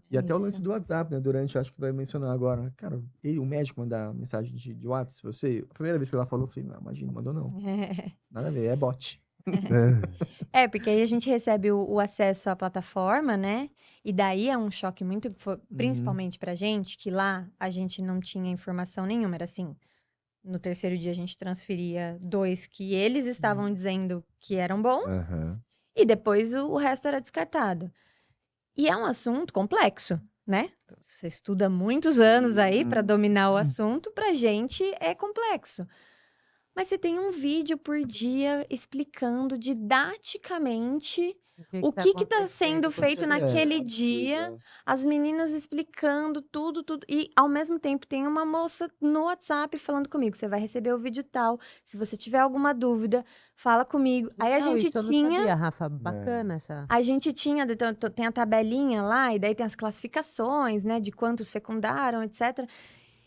E até o lance do WhatsApp, né? Durante, acho que vai mencionar agora. Cara, o médico mandar mensagem de WhatsApp, você... A primeira vez que ela falou, eu falei, não, imagina, mandou não. Nada a ver, é bot. Porque aí a gente recebe o acesso à plataforma, né? E daí é um choque muito... Principalmente pra gente, que lá a gente não tinha informação nenhuma. Era assim, no terceiro dia a gente transferia 2 que eles estavam dizendo que eram bons. E depois o resto era descartado. E é um assunto complexo, né? Você estuda muitos anos aí para dominar o assunto. Pra gente é complexo. Mas você tem um vídeo por dia explicando didaticamente o que está sendo feito naquele dia. As meninas explicando tudo. E, ao mesmo tempo, tem uma moça no WhatsApp falando comigo. Você vai receber o vídeo tal. Se você tiver alguma dúvida, fala comigo. Aí a gente isso tinha... eu não sabia, Rafa. Bacana essa... A gente tinha... Tem a tabelinha lá, e daí tem as classificações, né? De quantos fecundaram, etc.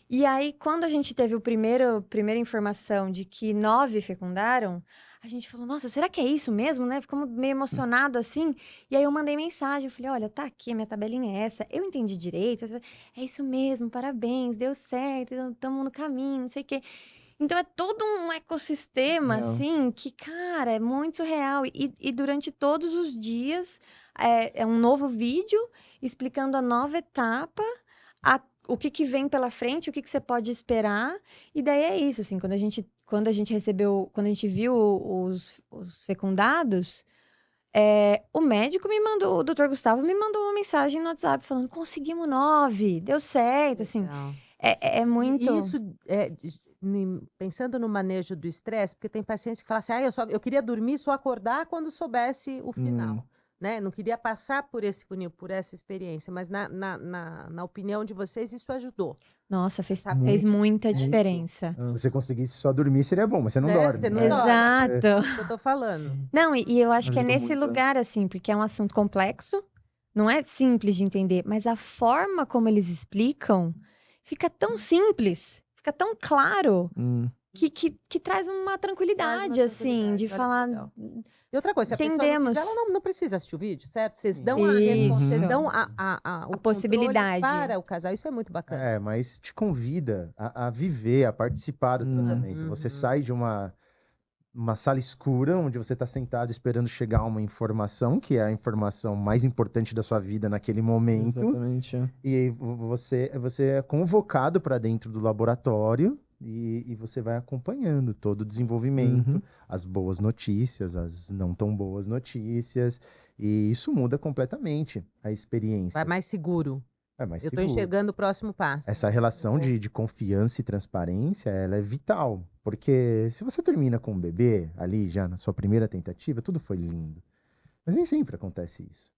E aí, quando a gente teve a primeira informação de que 9 fecundaram, a gente falou, nossa, será que é isso mesmo, né? Ficamos meio emocionado assim. E aí eu mandei mensagem, eu falei, olha, tá aqui, a minha tabelinha é essa, eu entendi direito. É isso mesmo, parabéns, deu certo, estamos no caminho, não sei o quê. Então é todo um ecossistema, assim, que, cara, é muito surreal. E durante todos os dias é um novo vídeo explicando a nova etapa, o que vem pela frente, o que você pode esperar. E daí é isso, assim, quando a gente viu os fecundados, o médico me mandou, o Dr. Gustavo me mandou uma mensagem no WhatsApp falando, conseguimos 9, deu certo, assim. É muito... E isso, pensando no manejo do estresse, porque tem pacientes que falam assim, eu queria dormir, só acordar quando soubesse o final. Né? Não queria passar por esse funil, por essa experiência, mas na opinião de vocês, isso ajudou. Nossa, fez muita diferença. Se você conseguisse só dormir, seria bom, mas você não dorme. Você não né? dorme. Exato. É isso que eu tô falando. Não, e eu acho que é Ajuda nesse muito, lugar, assim, porque é um assunto complexo, não é simples de entender, mas a forma como eles explicam fica tão simples, fica tão claro, que traz uma tranquilidade, assim, de falar... Legal. E outra coisa, se a entendemos. pessoa não quiser, ela não precisa assistir o vídeo, certo? Vocês dão Isso. a possibilidade para o casal. Isso é muito bacana. Mas te convida a viver, a participar do tratamento. Você sai de uma sala escura, onde você está sentado esperando chegar uma informação, que é a informação mais importante da sua vida naquele momento. Exatamente. E aí você é convocado para dentro do laboratório e você vai acompanhando todo o desenvolvimento, as boas notícias, as não tão boas notícias. E isso muda completamente a experiência. Vai mais seguro. Mais Eu estou seguro. enxergando o próximo passo. Essa relação de confiança e transparência, ela é vital. Porque se você termina com um bebê ali, já na sua primeira tentativa, tudo foi lindo. Mas nem sempre acontece isso.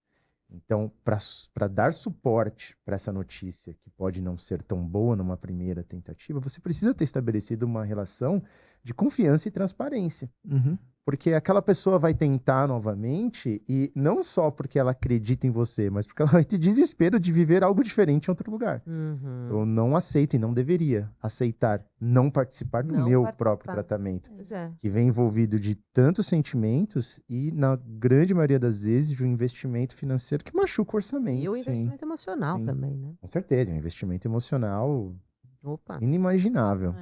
Então, para dar suporte para essa notícia, que pode não ser tão boa numa primeira tentativa, você precisa ter estabelecido uma relação de confiança e transparência. Porque aquela pessoa vai tentar novamente, e não só porque ela acredita em você, mas porque ela vai ter desespero de viver algo diferente em outro lugar. Eu não aceito e não deveria aceitar não participar do meu próprio tratamento. Que vem envolvido de tantos sentimentos e, na grande maioria das vezes, de um investimento financeiro que machuca o orçamento. E o investimento emocional também, né? Com certeza, um investimento emocional inimaginável.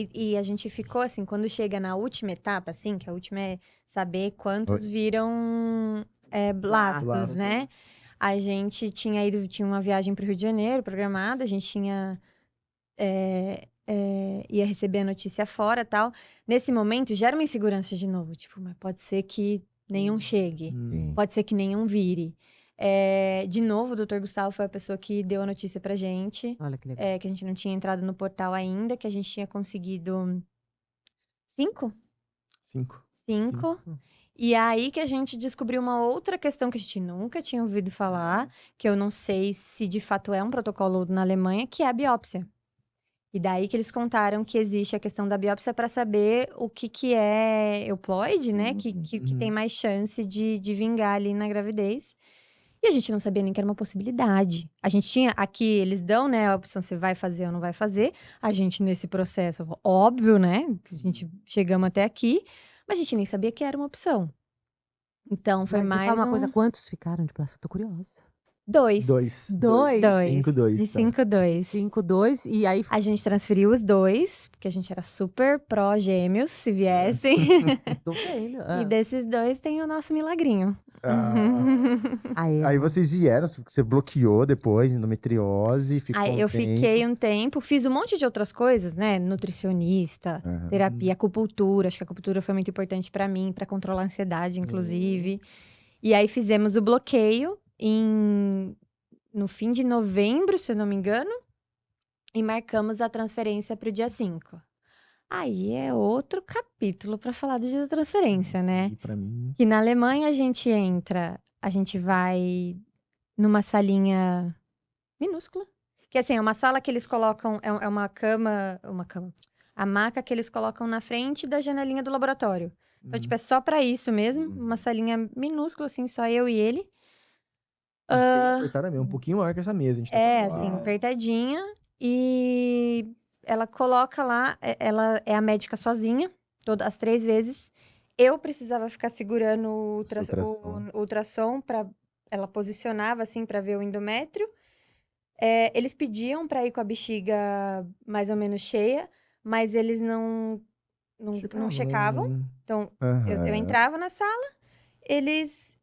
E a gente ficou assim, quando chega na última etapa, assim, que a última é saber quantos viram blastos, Blastos. né? A gente tinha uma viagem para o Rio de Janeiro programada, a gente ia receber a notícia fora e tal. Nesse momento, gera uma insegurança de novo. Tipo, mas pode ser que nenhum chegue. Sim. Pode ser que nenhum vire. De novo, o Dr. Gustavo foi a pessoa que deu a notícia pra gente. Olha que legal. Que a gente não tinha entrado no portal ainda, que a gente tinha conseguido 5? 5. 5. E aí que a gente descobriu uma outra questão que a gente nunca tinha ouvido falar, que eu não sei se de fato é um protocolo na Alemanha, que é a biópsia. E daí que eles contaram que existe a questão da biópsia para saber o que é euploide, né? Que tem mais chance de vingar ali na gravidez. E a gente não sabia nem que era uma possibilidade. A gente tinha aqui, eles dão, né, a opção se vai fazer ou não vai fazer. A gente, nesse processo, óbvio, né? A gente chegamos até aqui, mas a gente nem sabia que era uma opção. Então, foi Mas me mais fala uma coisa, quantos ficaram de plástico? Tô curiosa. 2. 2. 2? 5-2. De 5-2. 5-2, e aí... A gente transferiu os 2, porque a gente era super pró-gêmeos, se viessem. Tô vendo. E desses 2 tem o nosso milagrinho. Aí vocês vieram, você bloqueou depois, endometriose, ficou Aí eu fiquei um tempo, fiz um monte de outras coisas, né? Nutricionista, terapia, acupuntura. Acho que a acupuntura foi muito importante pra mim, pra controlar a ansiedade, inclusive. E aí fizemos o bloqueio no fim de novembro, se eu não me engano, e marcamos a transferência pro dia 5. Aí é outro capítulo pra falar do dia da transferência, né? E pra mim... Que na Alemanha a gente vai numa salinha minúscula. Que assim, é uma sala que eles colocam, é uma cama, a maca que eles colocam na frente da janelinha do laboratório. Então, tipo, é só pra isso mesmo, uma salinha minúscula, assim, só eu e ele. Bem apertada mesmo, um pouquinho maior que essa mesa. A gente tá Assim, apertadinha. E ela coloca lá, ela é a médica sozinha, as 3 vezes. Eu precisava ficar segurando o ultrassom para ela posicionava assim para ver o endométrio. Eles pediam para ir com a bexiga mais ou menos cheia, mas eles não checavam. Então, eu entrava na sala, eles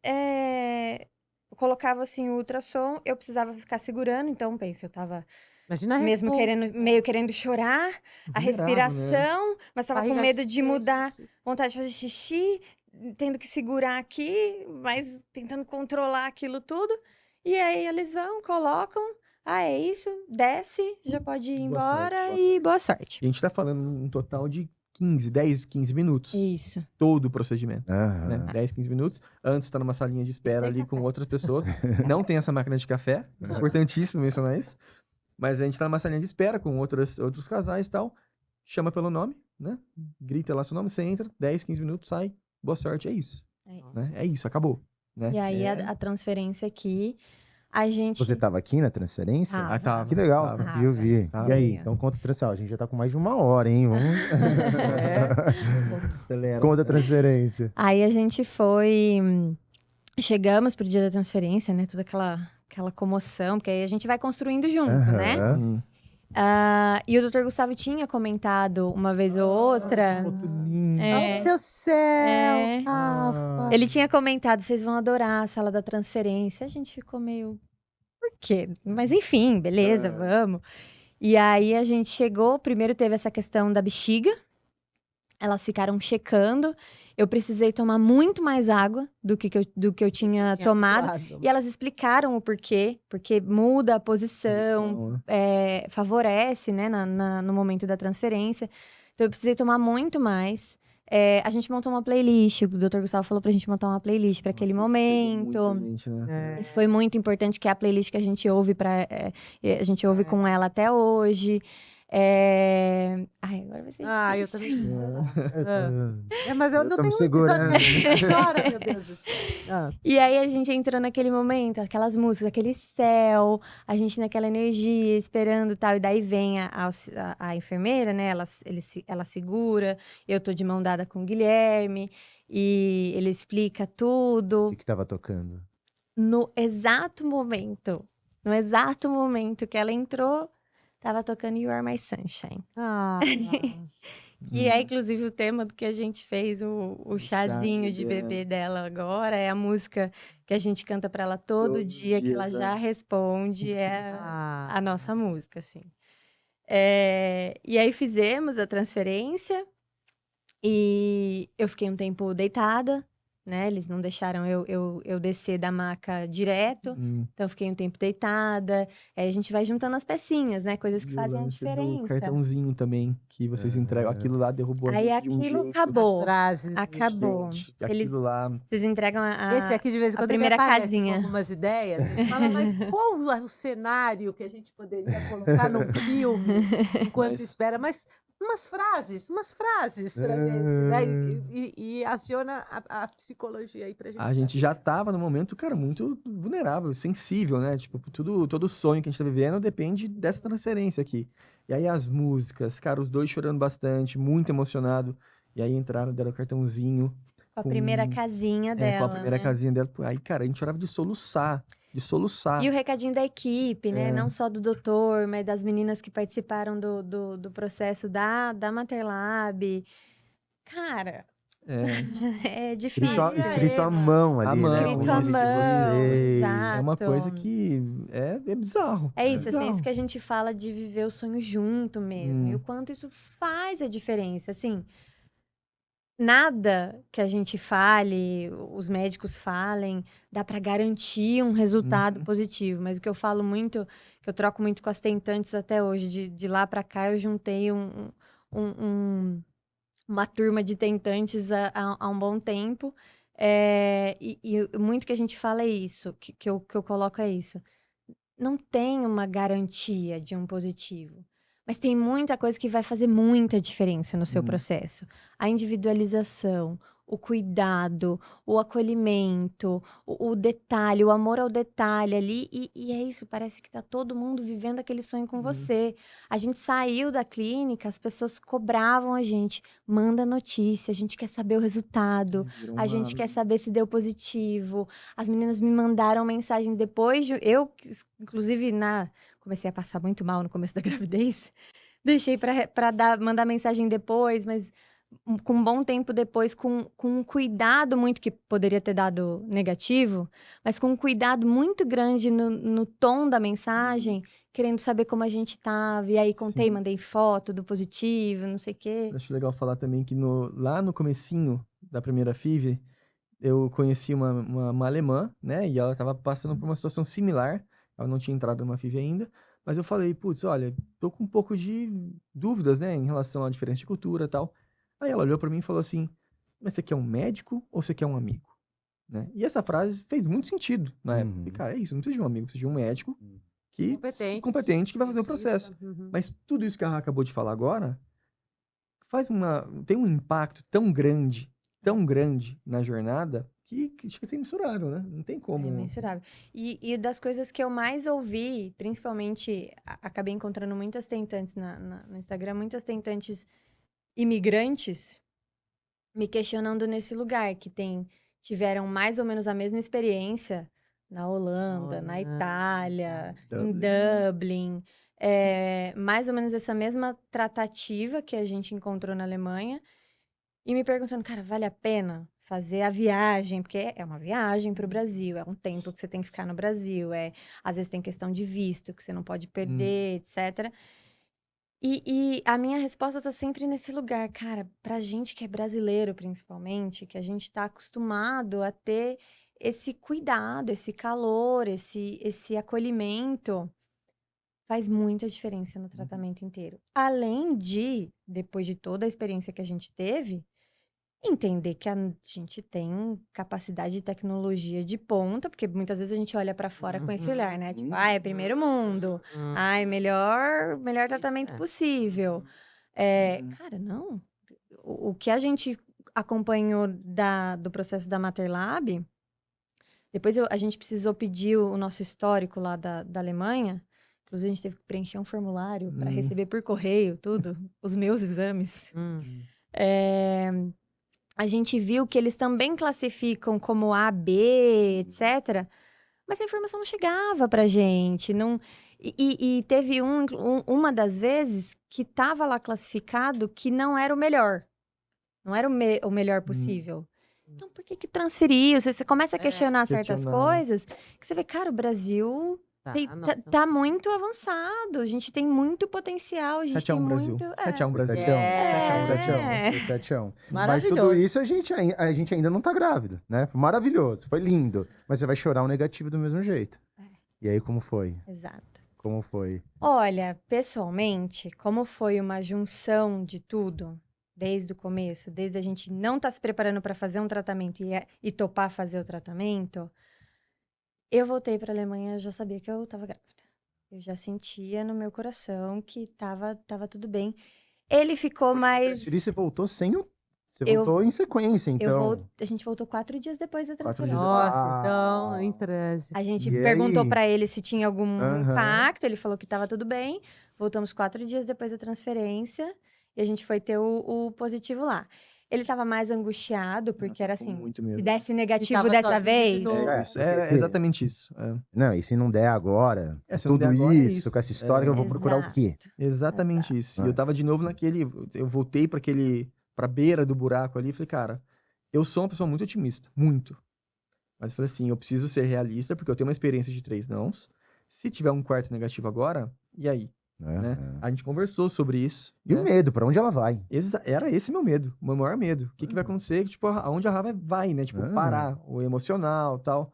colocavam assim o ultrassom, eu precisava ficar segurando, então pensa, eu tava Imagina a mesmo meio querendo chorar, a respiração, mas tava com medo de mudar, vontade de fazer xixi, tendo que segurar aqui, mas tentando controlar aquilo tudo. E aí eles vão, colocam, é isso, desce, já pode ir embora e boa sorte. E a gente tá falando um total de 10, 15 minutos. Isso. Todo o procedimento. Né? 10, 15 minutos. Antes tá numa salinha de espera ali com outras pessoas. Não tem essa máquina de café. Importantíssimo mencionar isso. Mas a gente tá numa salinha de espera com outros casais e tal. Chama pelo nome, né? Grita lá seu nome, você entra, 10, 15 minutos, sai. Boa sorte, é isso. Né? É isso, acabou. Né? E aí a transferência aqui, a gente... Você tava aqui na transferência? Tava. Que legal, você conseguiu vir. E aí, então conta a transferência. A gente já tá com mais de 1 hora, hein? Conta a transferência. Aí a gente chegamos pro dia da transferência, né? Toda aquela comoção, porque aí a gente vai construindo junto, né? E o Dr. Gustavo tinha comentado uma vez ou outra. Ai, seu céu! Ele tinha comentado, vocês vão adorar a sala da transferência. A gente ficou meio... Por quê? Mas enfim, beleza, vamos. E aí a gente chegou, primeiro teve essa questão da bexiga. Elas ficaram checando. Eu precisei tomar muito mais água do que eu tinha tomado. E elas explicaram o porquê. Porque muda a posição, favorece, né, no momento da transferência. Então, eu precisei tomar muito mais. A gente montou uma playlist. O Dr. Gustavo falou pra gente montar uma playlist para aquele momento. Isso foi muito importante, que é a playlist que a gente ouve a gente ouve com ela até hoje. Agora vai ser difícil. Eu também. Mas eu não tenho segurando. Chora, meu Deus do céu. E aí a gente entrou naquele momento, aquelas músicas, aquele céu, a gente naquela energia, esperando e tal. E daí vem a enfermeira, né? Ela segura, eu tô de mão dada com o Guilherme, e ele explica tudo. O que tava tocando? No exato momento que ela entrou, tava tocando You Are My Sunshine. Ah, E é, inclusive, o tema do que a gente fez, o chazinho de bebê dela agora. É a música que a gente canta pra ela todo dia, que ela já responde. É a nossa música, assim. E aí fizemos a transferência e eu fiquei um tempo deitada, né? Eles não deixaram eu descer da maca direto. Então, eu fiquei um tempo deitada. Aí a gente vai juntando as pecinhas, né? Coisas que E o fazem a lance do diferença. cartãozinho também, que vocês entregam. Aquilo lá derrubou a Aí gente de um aquilo jeito. acabou. frases. Acabou. Gente, Eles, aquilo lá... vocês entregam Esse aqui, de vez em a quando, primeira ele aparece casinha. com algumas ideias. Ele fala, mas qual é o cenário que a gente poderia colocar no filme enquanto espera? Mas umas frases pra gente, né? E aciona a psicologia aí pra gente. A gente já tava no momento, cara, muito vulnerável, sensível, né? Tipo, todo sonho que a gente tá vivendo depende dessa transferência aqui. E aí as músicas, cara, os dois chorando bastante, muito emocionado. E aí entraram, deram o cartãozinho. Com a primeira casinha dela, com a primeira né? casinha dela. Aí, cara, a gente chorava de soluçar. De soluçar. E o recadinho da equipe, né? Não só do doutor, mas das meninas que participaram do processo da Materlab. Cara, é difícil. Escrito à mão ali, À mão, né? Escrito à Isso, mão, vocês. exato. É uma coisa que é bizarro. É isso, assim, bizarro. isso que a gente fala de viver o sonho junto mesmo. E o quanto isso faz a diferença, assim. Nada que a gente fale, os médicos falem, dá para garantir um resultado positivo. Mas o que eu falo muito, que eu troco muito com as tentantes até hoje, de lá para cá eu juntei uma turma de tentantes há um bom tempo. E muito que a gente fala é isso, que eu coloco é isso. Não tem uma garantia de um positivo. Mas tem muita coisa que vai fazer muita diferença no seu processo. A individualização, o cuidado, o acolhimento, o detalhe, o amor ao detalhe ali. E é isso, parece que tá todo mundo vivendo aquele sonho com você. A gente saiu da clínica, as pessoas cobravam a gente. Manda notícia, a gente quer saber o resultado. A gente quer saber se deu positivo. As meninas me mandaram mensagens depois eu, inclusive, comecei a passar muito mal no começo da gravidez. Deixei para mandar mensagem depois, mas com um bom tempo depois, com um cuidado muito, que poderia ter dado negativo, mas com um cuidado muito grande no tom da mensagem, querendo saber como a gente tava. E aí contei, mandei foto do positivo, não sei o quê. Acho legal falar também que lá no comecinho da primeira FIV, eu conheci uma alemã, né? E ela tava passando por uma situação similar. Ela não tinha entrado numa FIV ainda. Mas eu falei, putz, olha, tô com um pouco de dúvidas, né? Em relação à diferença de cultura e tal. Aí ela olhou pra mim e falou assim, mas você quer um médico ou você quer um amigo? Né? E essa frase fez muito sentido na época. E, cara, é isso, não precisa de um amigo, precisa de um médico competente que vai fazer o processo. Mas tudo isso que a Rafa acabou de falar agora tem um impacto tão grande na jornada que chega a ser imensurável, né? Não tem como. É imensurável. E das coisas que eu mais ouvi, principalmente, acabei encontrando muitas tentantes no Instagram, muitas tentantes imigrantes me questionando nesse lugar, que tiveram mais ou menos a mesma experiência na Holanda, na Itália, em Dublin. Mais ou menos essa mesma tratativa que a gente encontrou na Alemanha. E me perguntando, cara, vale a pena fazer a viagem? Porque é uma viagem para o Brasil, é um tempo que você tem que ficar no Brasil, às vezes tem questão de visto, que você não pode perder, etc. E a minha resposta tá sempre nesse lugar, cara, pra gente que é brasileiro, principalmente, que a gente tá acostumado a ter esse cuidado, esse calor, esse acolhimento, faz muita diferença no tratamento inteiro. Além de, depois de toda a experiência que a gente teve, entender que a gente tem capacidade de tecnologia de ponta, porque muitas vezes a gente olha pra fora com esse olhar, né? Tipo, é primeiro mundo. Melhor tratamento possível. Cara, não. O que a gente acompanhou do processo da Materlab, depois a gente precisou pedir o nosso histórico lá da Alemanha. Inclusive, a gente teve que preencher um formulário para receber por correio tudo, os meus exames. A gente viu que eles também classificam como A, B, etc. Mas a informação não chegava pra gente. E teve uma das vezes que tava lá classificado que não era o melhor. Não era o melhor possível. Então, por que transferiu? Você começa a questionar certas coisas que você vê, cara, o Brasil tá muito avançado. A gente tem muito potencial. A gente 7 a 1 tem Brasil. muito... 7 a 1 Brasil. 7 a 1. Mas Maravilhoso. tudo isso a gente ainda não tá grávido, né? Maravilhoso, foi lindo. Mas você vai chorar um negativo do mesmo jeito. E aí, como foi? Exato. Como foi? Olha, pessoalmente, como foi uma junção de tudo, desde o começo, desde a gente não estar se preparando para fazer um tratamento e topar fazer o tratamento, eu voltei para a Alemanha, já sabia que eu estava grávida. Eu já sentia no meu coração que tava tudo bem. Ele ficou mais... Você voltou sem o... Você voltou em sequência, então. A gente voltou 4 dias depois da 4 transferência. dias. Nossa, então, em transe. A gente E perguntou aí? para ele se tinha algum Aham. impacto, ele falou que estava tudo bem. Voltamos 4 dias depois da transferência e a gente foi ter o positivo lá. Ele estava mais angustiado, porque era assim, muito se medo. desse E negativo tava dessa sozinho de vez... novo. Porque Exatamente isso. Não, e se não der agora, Se não tudo der agora, é isso, isso. com essa história, eu vou procurar o quê? Exatamente isso. E É. eu tava de novo naquele... Eu voltei pra beira do buraco ali e falei, cara, eu sou uma pessoa muito otimista. Muito. Mas eu falei assim, eu preciso ser realista, porque eu tenho uma experiência de 3 nãos. Se tiver um quarto negativo agora, e aí? Né? A gente conversou sobre isso. E né? o medo, pra onde ela vai? Era esse meu medo, o meu maior medo. O que vai acontecer? Tipo, aonde a Rafa vai, né? Tipo, parar, o emocional e tal.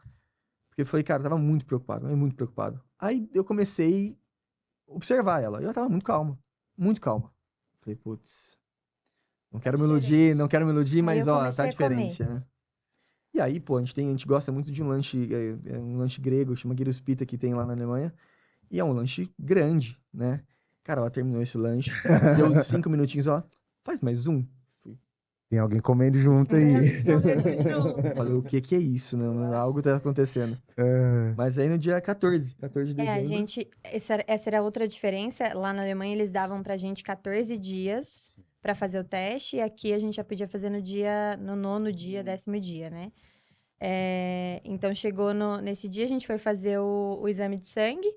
Porque eu falei, cara, eu tava muito preocupado, muito preocupado. Aí eu comecei a observar ela. E ela tava muito calma, muito calma. Falei, putz, não quero me iludir, mas ó, tá diferente, né? E aí, pô, a gente gosta muito de um lanche grego, chama Gyros Pita, que tem lá na Alemanha. E é um lanche grande, né? Cara, ela terminou esse lanche, deu 5 minutinhos, ó, faz mais um. Tem alguém comendo junto aí. Falei, o que é isso, né? Algo tá acontecendo. Mas aí no dia 14 de dezembro... Essa era outra diferença. Lá na Alemanha, eles davam pra gente 14 dias pra fazer o teste. E aqui a gente já podia fazer no 9º dia, 10º dia, né? Então, chegou nesse dia, a gente foi fazer o exame de sangue.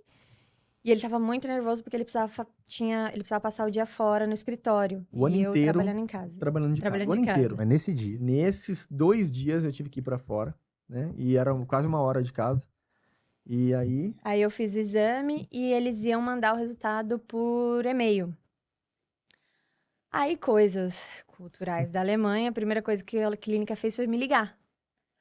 E ele tava muito nervoso porque ele precisava passar o dia fora no escritório. O ano eu inteiro trabalhando em casa. Trabalhando de casa. O ano de casa. inteiro. Mas nesse dia. Nesses 2 dias eu tive que ir pra fora, né? E era quase 1 hora de casa. E aí... Aí eu fiz o exame e eles iam mandar o resultado por e-mail. Aí, coisas culturais da Alemanha, a primeira coisa que a clínica fez foi me ligar.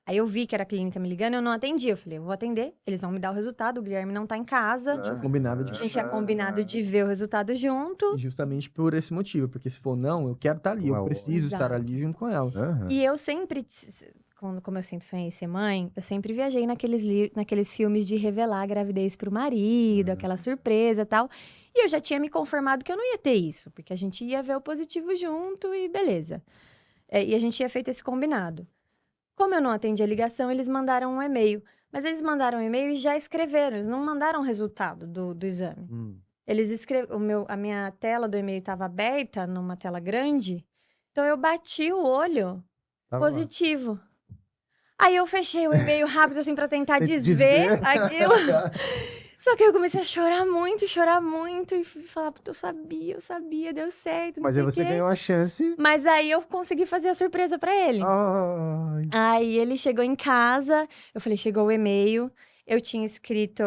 Aí eu vi que era a clínica me ligando, eu não atendi. Eu falei, eu vou atender, eles vão me dar o resultado, o Guilherme não tá em casa. Tinha combinado A gente tinha combinado de ver o resultado junto. E justamente por esse motivo, porque se for não, eu quero estar ali, eu preciso estar ali junto com ela. E eu sempre, como eu sempre sonhei ser mãe, eu sempre viajei naqueles filmes de revelar a gravidez pro marido, aquela surpresa e tal. E eu já tinha me conformado que eu não ia ter isso, porque a gente ia ver o positivo junto e beleza. E a gente tinha feito esse combinado. Como eu não atendi a ligação, eles mandaram um e-mail. Mas eles mandaram um e-mail e já escreveram, eles não mandaram o resultado do exame. Eles escreveram, a minha tela do e-mail estava aberta, numa tela grande, então eu bati o olho, positivo. Lá. Aí eu fechei o e-mail rápido, assim, pra tentar desver aquilo. Só que eu comecei a chorar muito e falar, eu sabia, deu certo. Mas aí você ganhou a chance. Mas aí eu consegui fazer a surpresa pra ele. Aí ele chegou em casa, eu falei, chegou o e-mail, eu tinha escrito,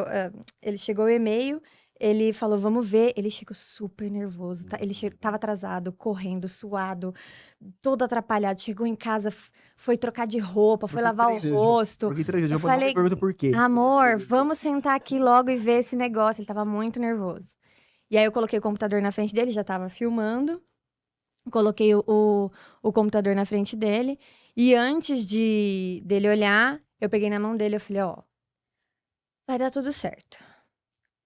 ele chegou o e-mail, ele falou, vamos ver, ele chegou super nervoso, ele tava atrasado, correndo, suado, todo atrapalhado, chegou em casa, foi trocar de roupa, foi lavar o rosto. Porque 3 dias eu depois falei, pergunta por quê. Amor, vamos sentar aqui logo e ver esse negócio, ele tava muito nervoso. E aí eu coloquei o computador na frente dele, já tava filmando, coloquei o computador na frente dele, e antes dele olhar, eu peguei na mão dele, eu falei, ó, vai dar tudo certo.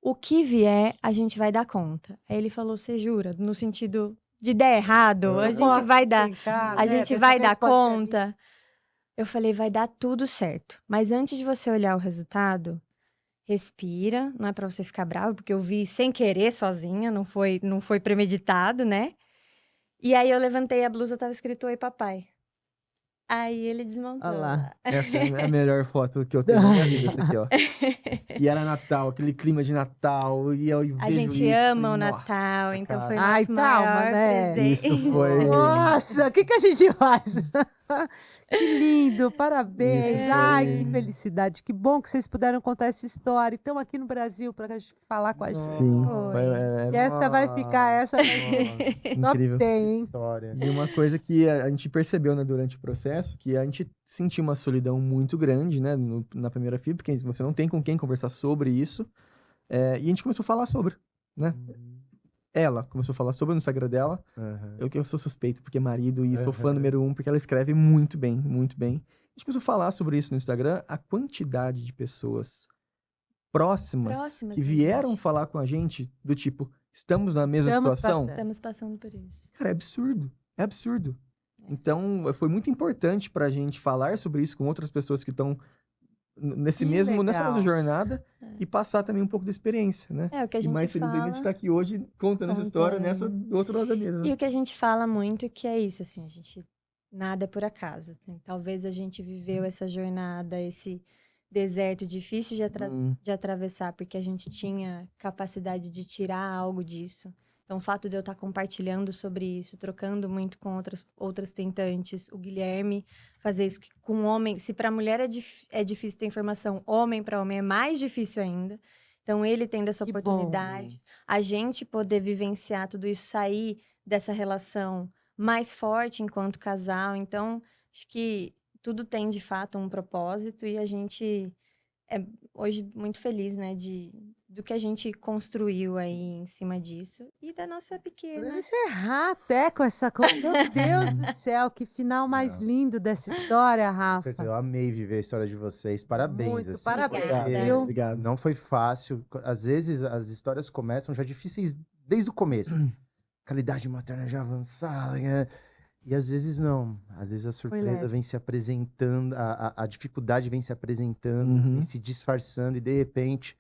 O que vier, a gente vai dar conta. Aí ele falou, você jura? No sentido de der errado, a gente vai dar, a gente vai dar conta. Eu falei, vai dar tudo certo. Mas antes de você olhar o resultado, respira, não é pra você ficar bravo, porque eu vi sem querer sozinha, não foi premeditado, né? E aí eu levantei a blusa, tava escrito Oi, papai. Aí ele desmontou. Olha lá. Essa é a melhor foto que eu tenho na minha vida, essa aqui, ó. E era Natal, aquele clima de Natal, e eu vejo A gente isso, ama o falei, Natal, nossa, então cara. foi Ai, nosso calma, maior né? presente. Isso foi... Nossa, o que a gente faz? Que lindo, parabéns. Isso Ai, foi- que felicidade. Que bom que vocês puderam contar essa história. Estão aqui no Brasil para a gente falar com a gente. Sim, Foi. E essa vai ficar, essa vai top incrível. 10, hein? História. E uma coisa que a gente percebeu, né, durante o processo, que a gente sentiu uma solidão muito grande, né, na primeira fila, porque você não tem com quem conversar sobre isso, e a gente começou a falar sobre, né? Ela começou a falar sobre no Instagram dela, Aham. eu sou suspeito, porque é marido, e sou fã Aham. número 1, porque ela escreve muito bem, muito bem. A gente começou a falar sobre isso no Instagram, a quantidade de pessoas próximas Próximas que da vieram gente. falar com a gente, do tipo, estamos na mesma Estamos situação? passando. Estamos passando por isso. Cara, é absurdo. É absurdo. Então, foi muito importante pra gente falar sobre isso com outras pessoas que estão nessa Que mesma legal. jornada e passar também um pouco da experiência, né? É o que a E gente mais feliz ainda de fala. estar aqui hoje contando essa história nessa do outro lado da mesa. E Né? o que a gente fala muito que é isso, assim, a gente nada é por acaso. Assim, talvez a gente viveu essa jornada, esse deserto difícil de atravessar, porque a gente tinha capacidade de tirar algo disso. Então, o fato de eu estar compartilhando sobre isso, trocando muito com outras tentantes, o Guilherme fazer isso com homem, se para mulher é difícil ter informação, homem para homem é mais difícil ainda. Então, ele tendo essa Que bom. oportunidade, a gente poder vivenciar tudo isso, sair dessa relação mais forte enquanto casal. Então, acho que tudo tem, de fato, um propósito e a gente é hoje muito feliz, né, do que a gente construiu aí em cima disso e da nossa pequena. Podemos encerrar até com essa coisa. Meu Deus do céu, que final mais lindo dessa história, Com Rafa. certeza, eu amei viver a história de vocês. Parabéns. Muito, assim, parabéns, porque viu? Obrigado. Não foi fácil. Às vezes as histórias começam já difíceis desde o começo. Qualidade materna já avançada, né? E às vezes não. Às vezes a surpresa leve. vem se apresentando, a dificuldade vem se apresentando, Uhum. vem se disfarçando, e de repente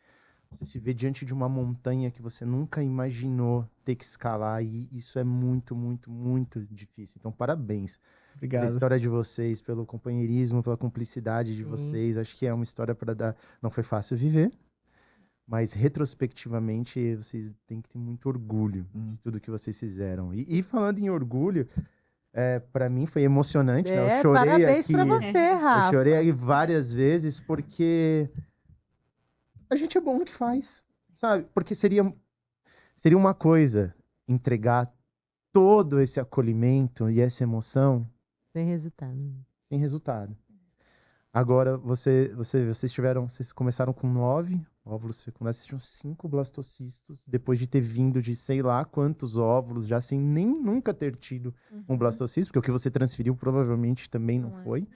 você se vê diante de uma montanha que você nunca imaginou ter que escalar, e isso é muito, muito, muito difícil. Então, parabéns pela Obrigado. história de vocês, pelo companheirismo, pela cumplicidade de Sim. vocês. Acho que é uma história para dar. Não foi fácil viver, mas retrospectivamente vocês têm que ter muito orgulho de tudo que vocês fizeram. E falando em orgulho, para mim foi emocionante, né? Eu chorei Parabéns aqui. pra você, Eu Rafa. chorei aí várias vezes porque a gente é bom no que faz, sabe? Porque seria uma coisa entregar todo esse acolhimento e essa emoção Sem resultado. sem resultado. Agora, vocês começaram com 9 óvulos fecundados, vocês tinham 5 blastocistos, depois de ter vindo de sei lá quantos óvulos, já sem nunca ter tido um blastocisto, porque o que você transferiu provavelmente também não Não é. foi.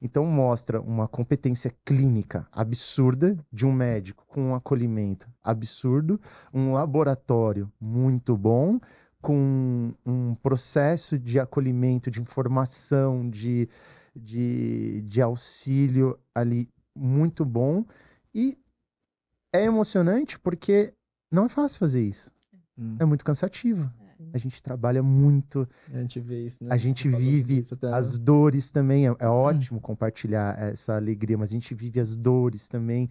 Então mostra uma competência clínica absurda de um médico com um acolhimento absurdo, um laboratório muito bom, com um processo de acolhimento, de informação, de auxílio ali muito bom. E é emocionante porque não é fácil fazer isso. É muito cansativo. A gente trabalha muito, A gente vê isso, né? a gente Falou vive disso até, né? as dores também. É ótimo compartilhar essa alegria, mas a gente vive as dores também.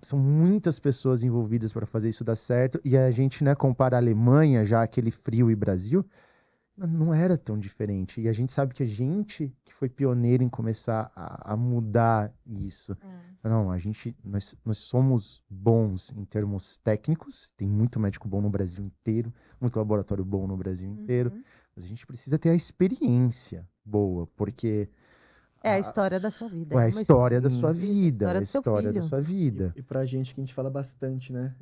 São muitas pessoas envolvidas para fazer isso dar certo. E a gente, né, compara a Alemanha, já aquele frio, e Brasil, não era tão diferente. E a gente sabe que a gente que foi pioneiro em começar a mudar isso. Não, nós somos bons em termos técnicos, tem muito médico bom no Brasil inteiro, muito laboratório bom no Brasil inteiro, mas a gente precisa ter a experiência boa, porque É a história da sua vida. é a uma história da sua vida, vida, a é a história do seu história da filho. sua vida. E pra gente que a gente fala bastante, né?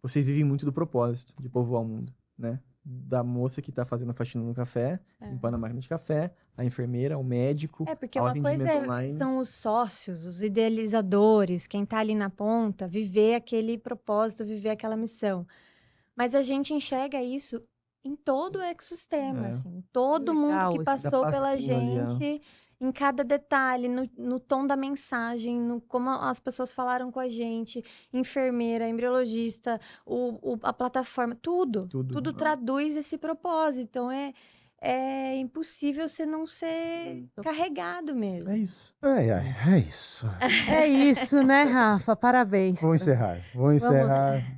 Vocês vivem muito do propósito de povoar o mundo, né? Da moça que tá fazendo a faxina no café, limpando a máquina de café, a enfermeira, o médico, Porque ao uma coisa atendimento online. são os sócios, os idealizadores, quem tá ali na ponta, viver aquele propósito, viver aquela missão. Mas a gente enxerga isso em todo o ecossistema, assim, todo mundo Legal que isso. passou Da pela passinho ali, ó. gente, em cada detalhe, no tom da mensagem, no como as pessoas falaram com a gente, enfermeira, embriologista, a plataforma, tudo Tudo. traduz esse propósito. Então, é impossível você não ser carregado mesmo. É isso. É isso. É isso, né, Rafa? Parabéns. Vou encerrar,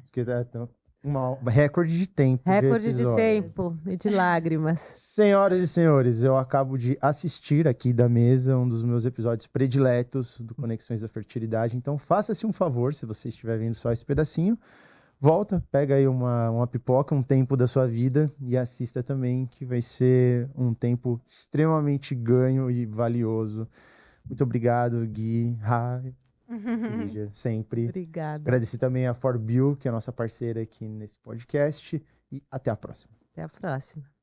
porque tá um recorde de tempo Recorde de episódio. tempo e de lágrimas. Senhoras e senhores, eu acabo de assistir aqui da mesa um dos meus episódios prediletos do Conexões da Fertilidade. Então, faça-se um favor, se você estiver vendo só esse pedacinho, volta, pega aí uma pipoca, um tempo da sua vida e assista também, que vai ser um tempo extremamente ganho e valioso. Muito obrigado, Gui, Ra, Lígia, sempre. Obrigada. Agradecer também a Forbill, que é a nossa parceira aqui nesse podcast. E até a próxima. Até a próxima.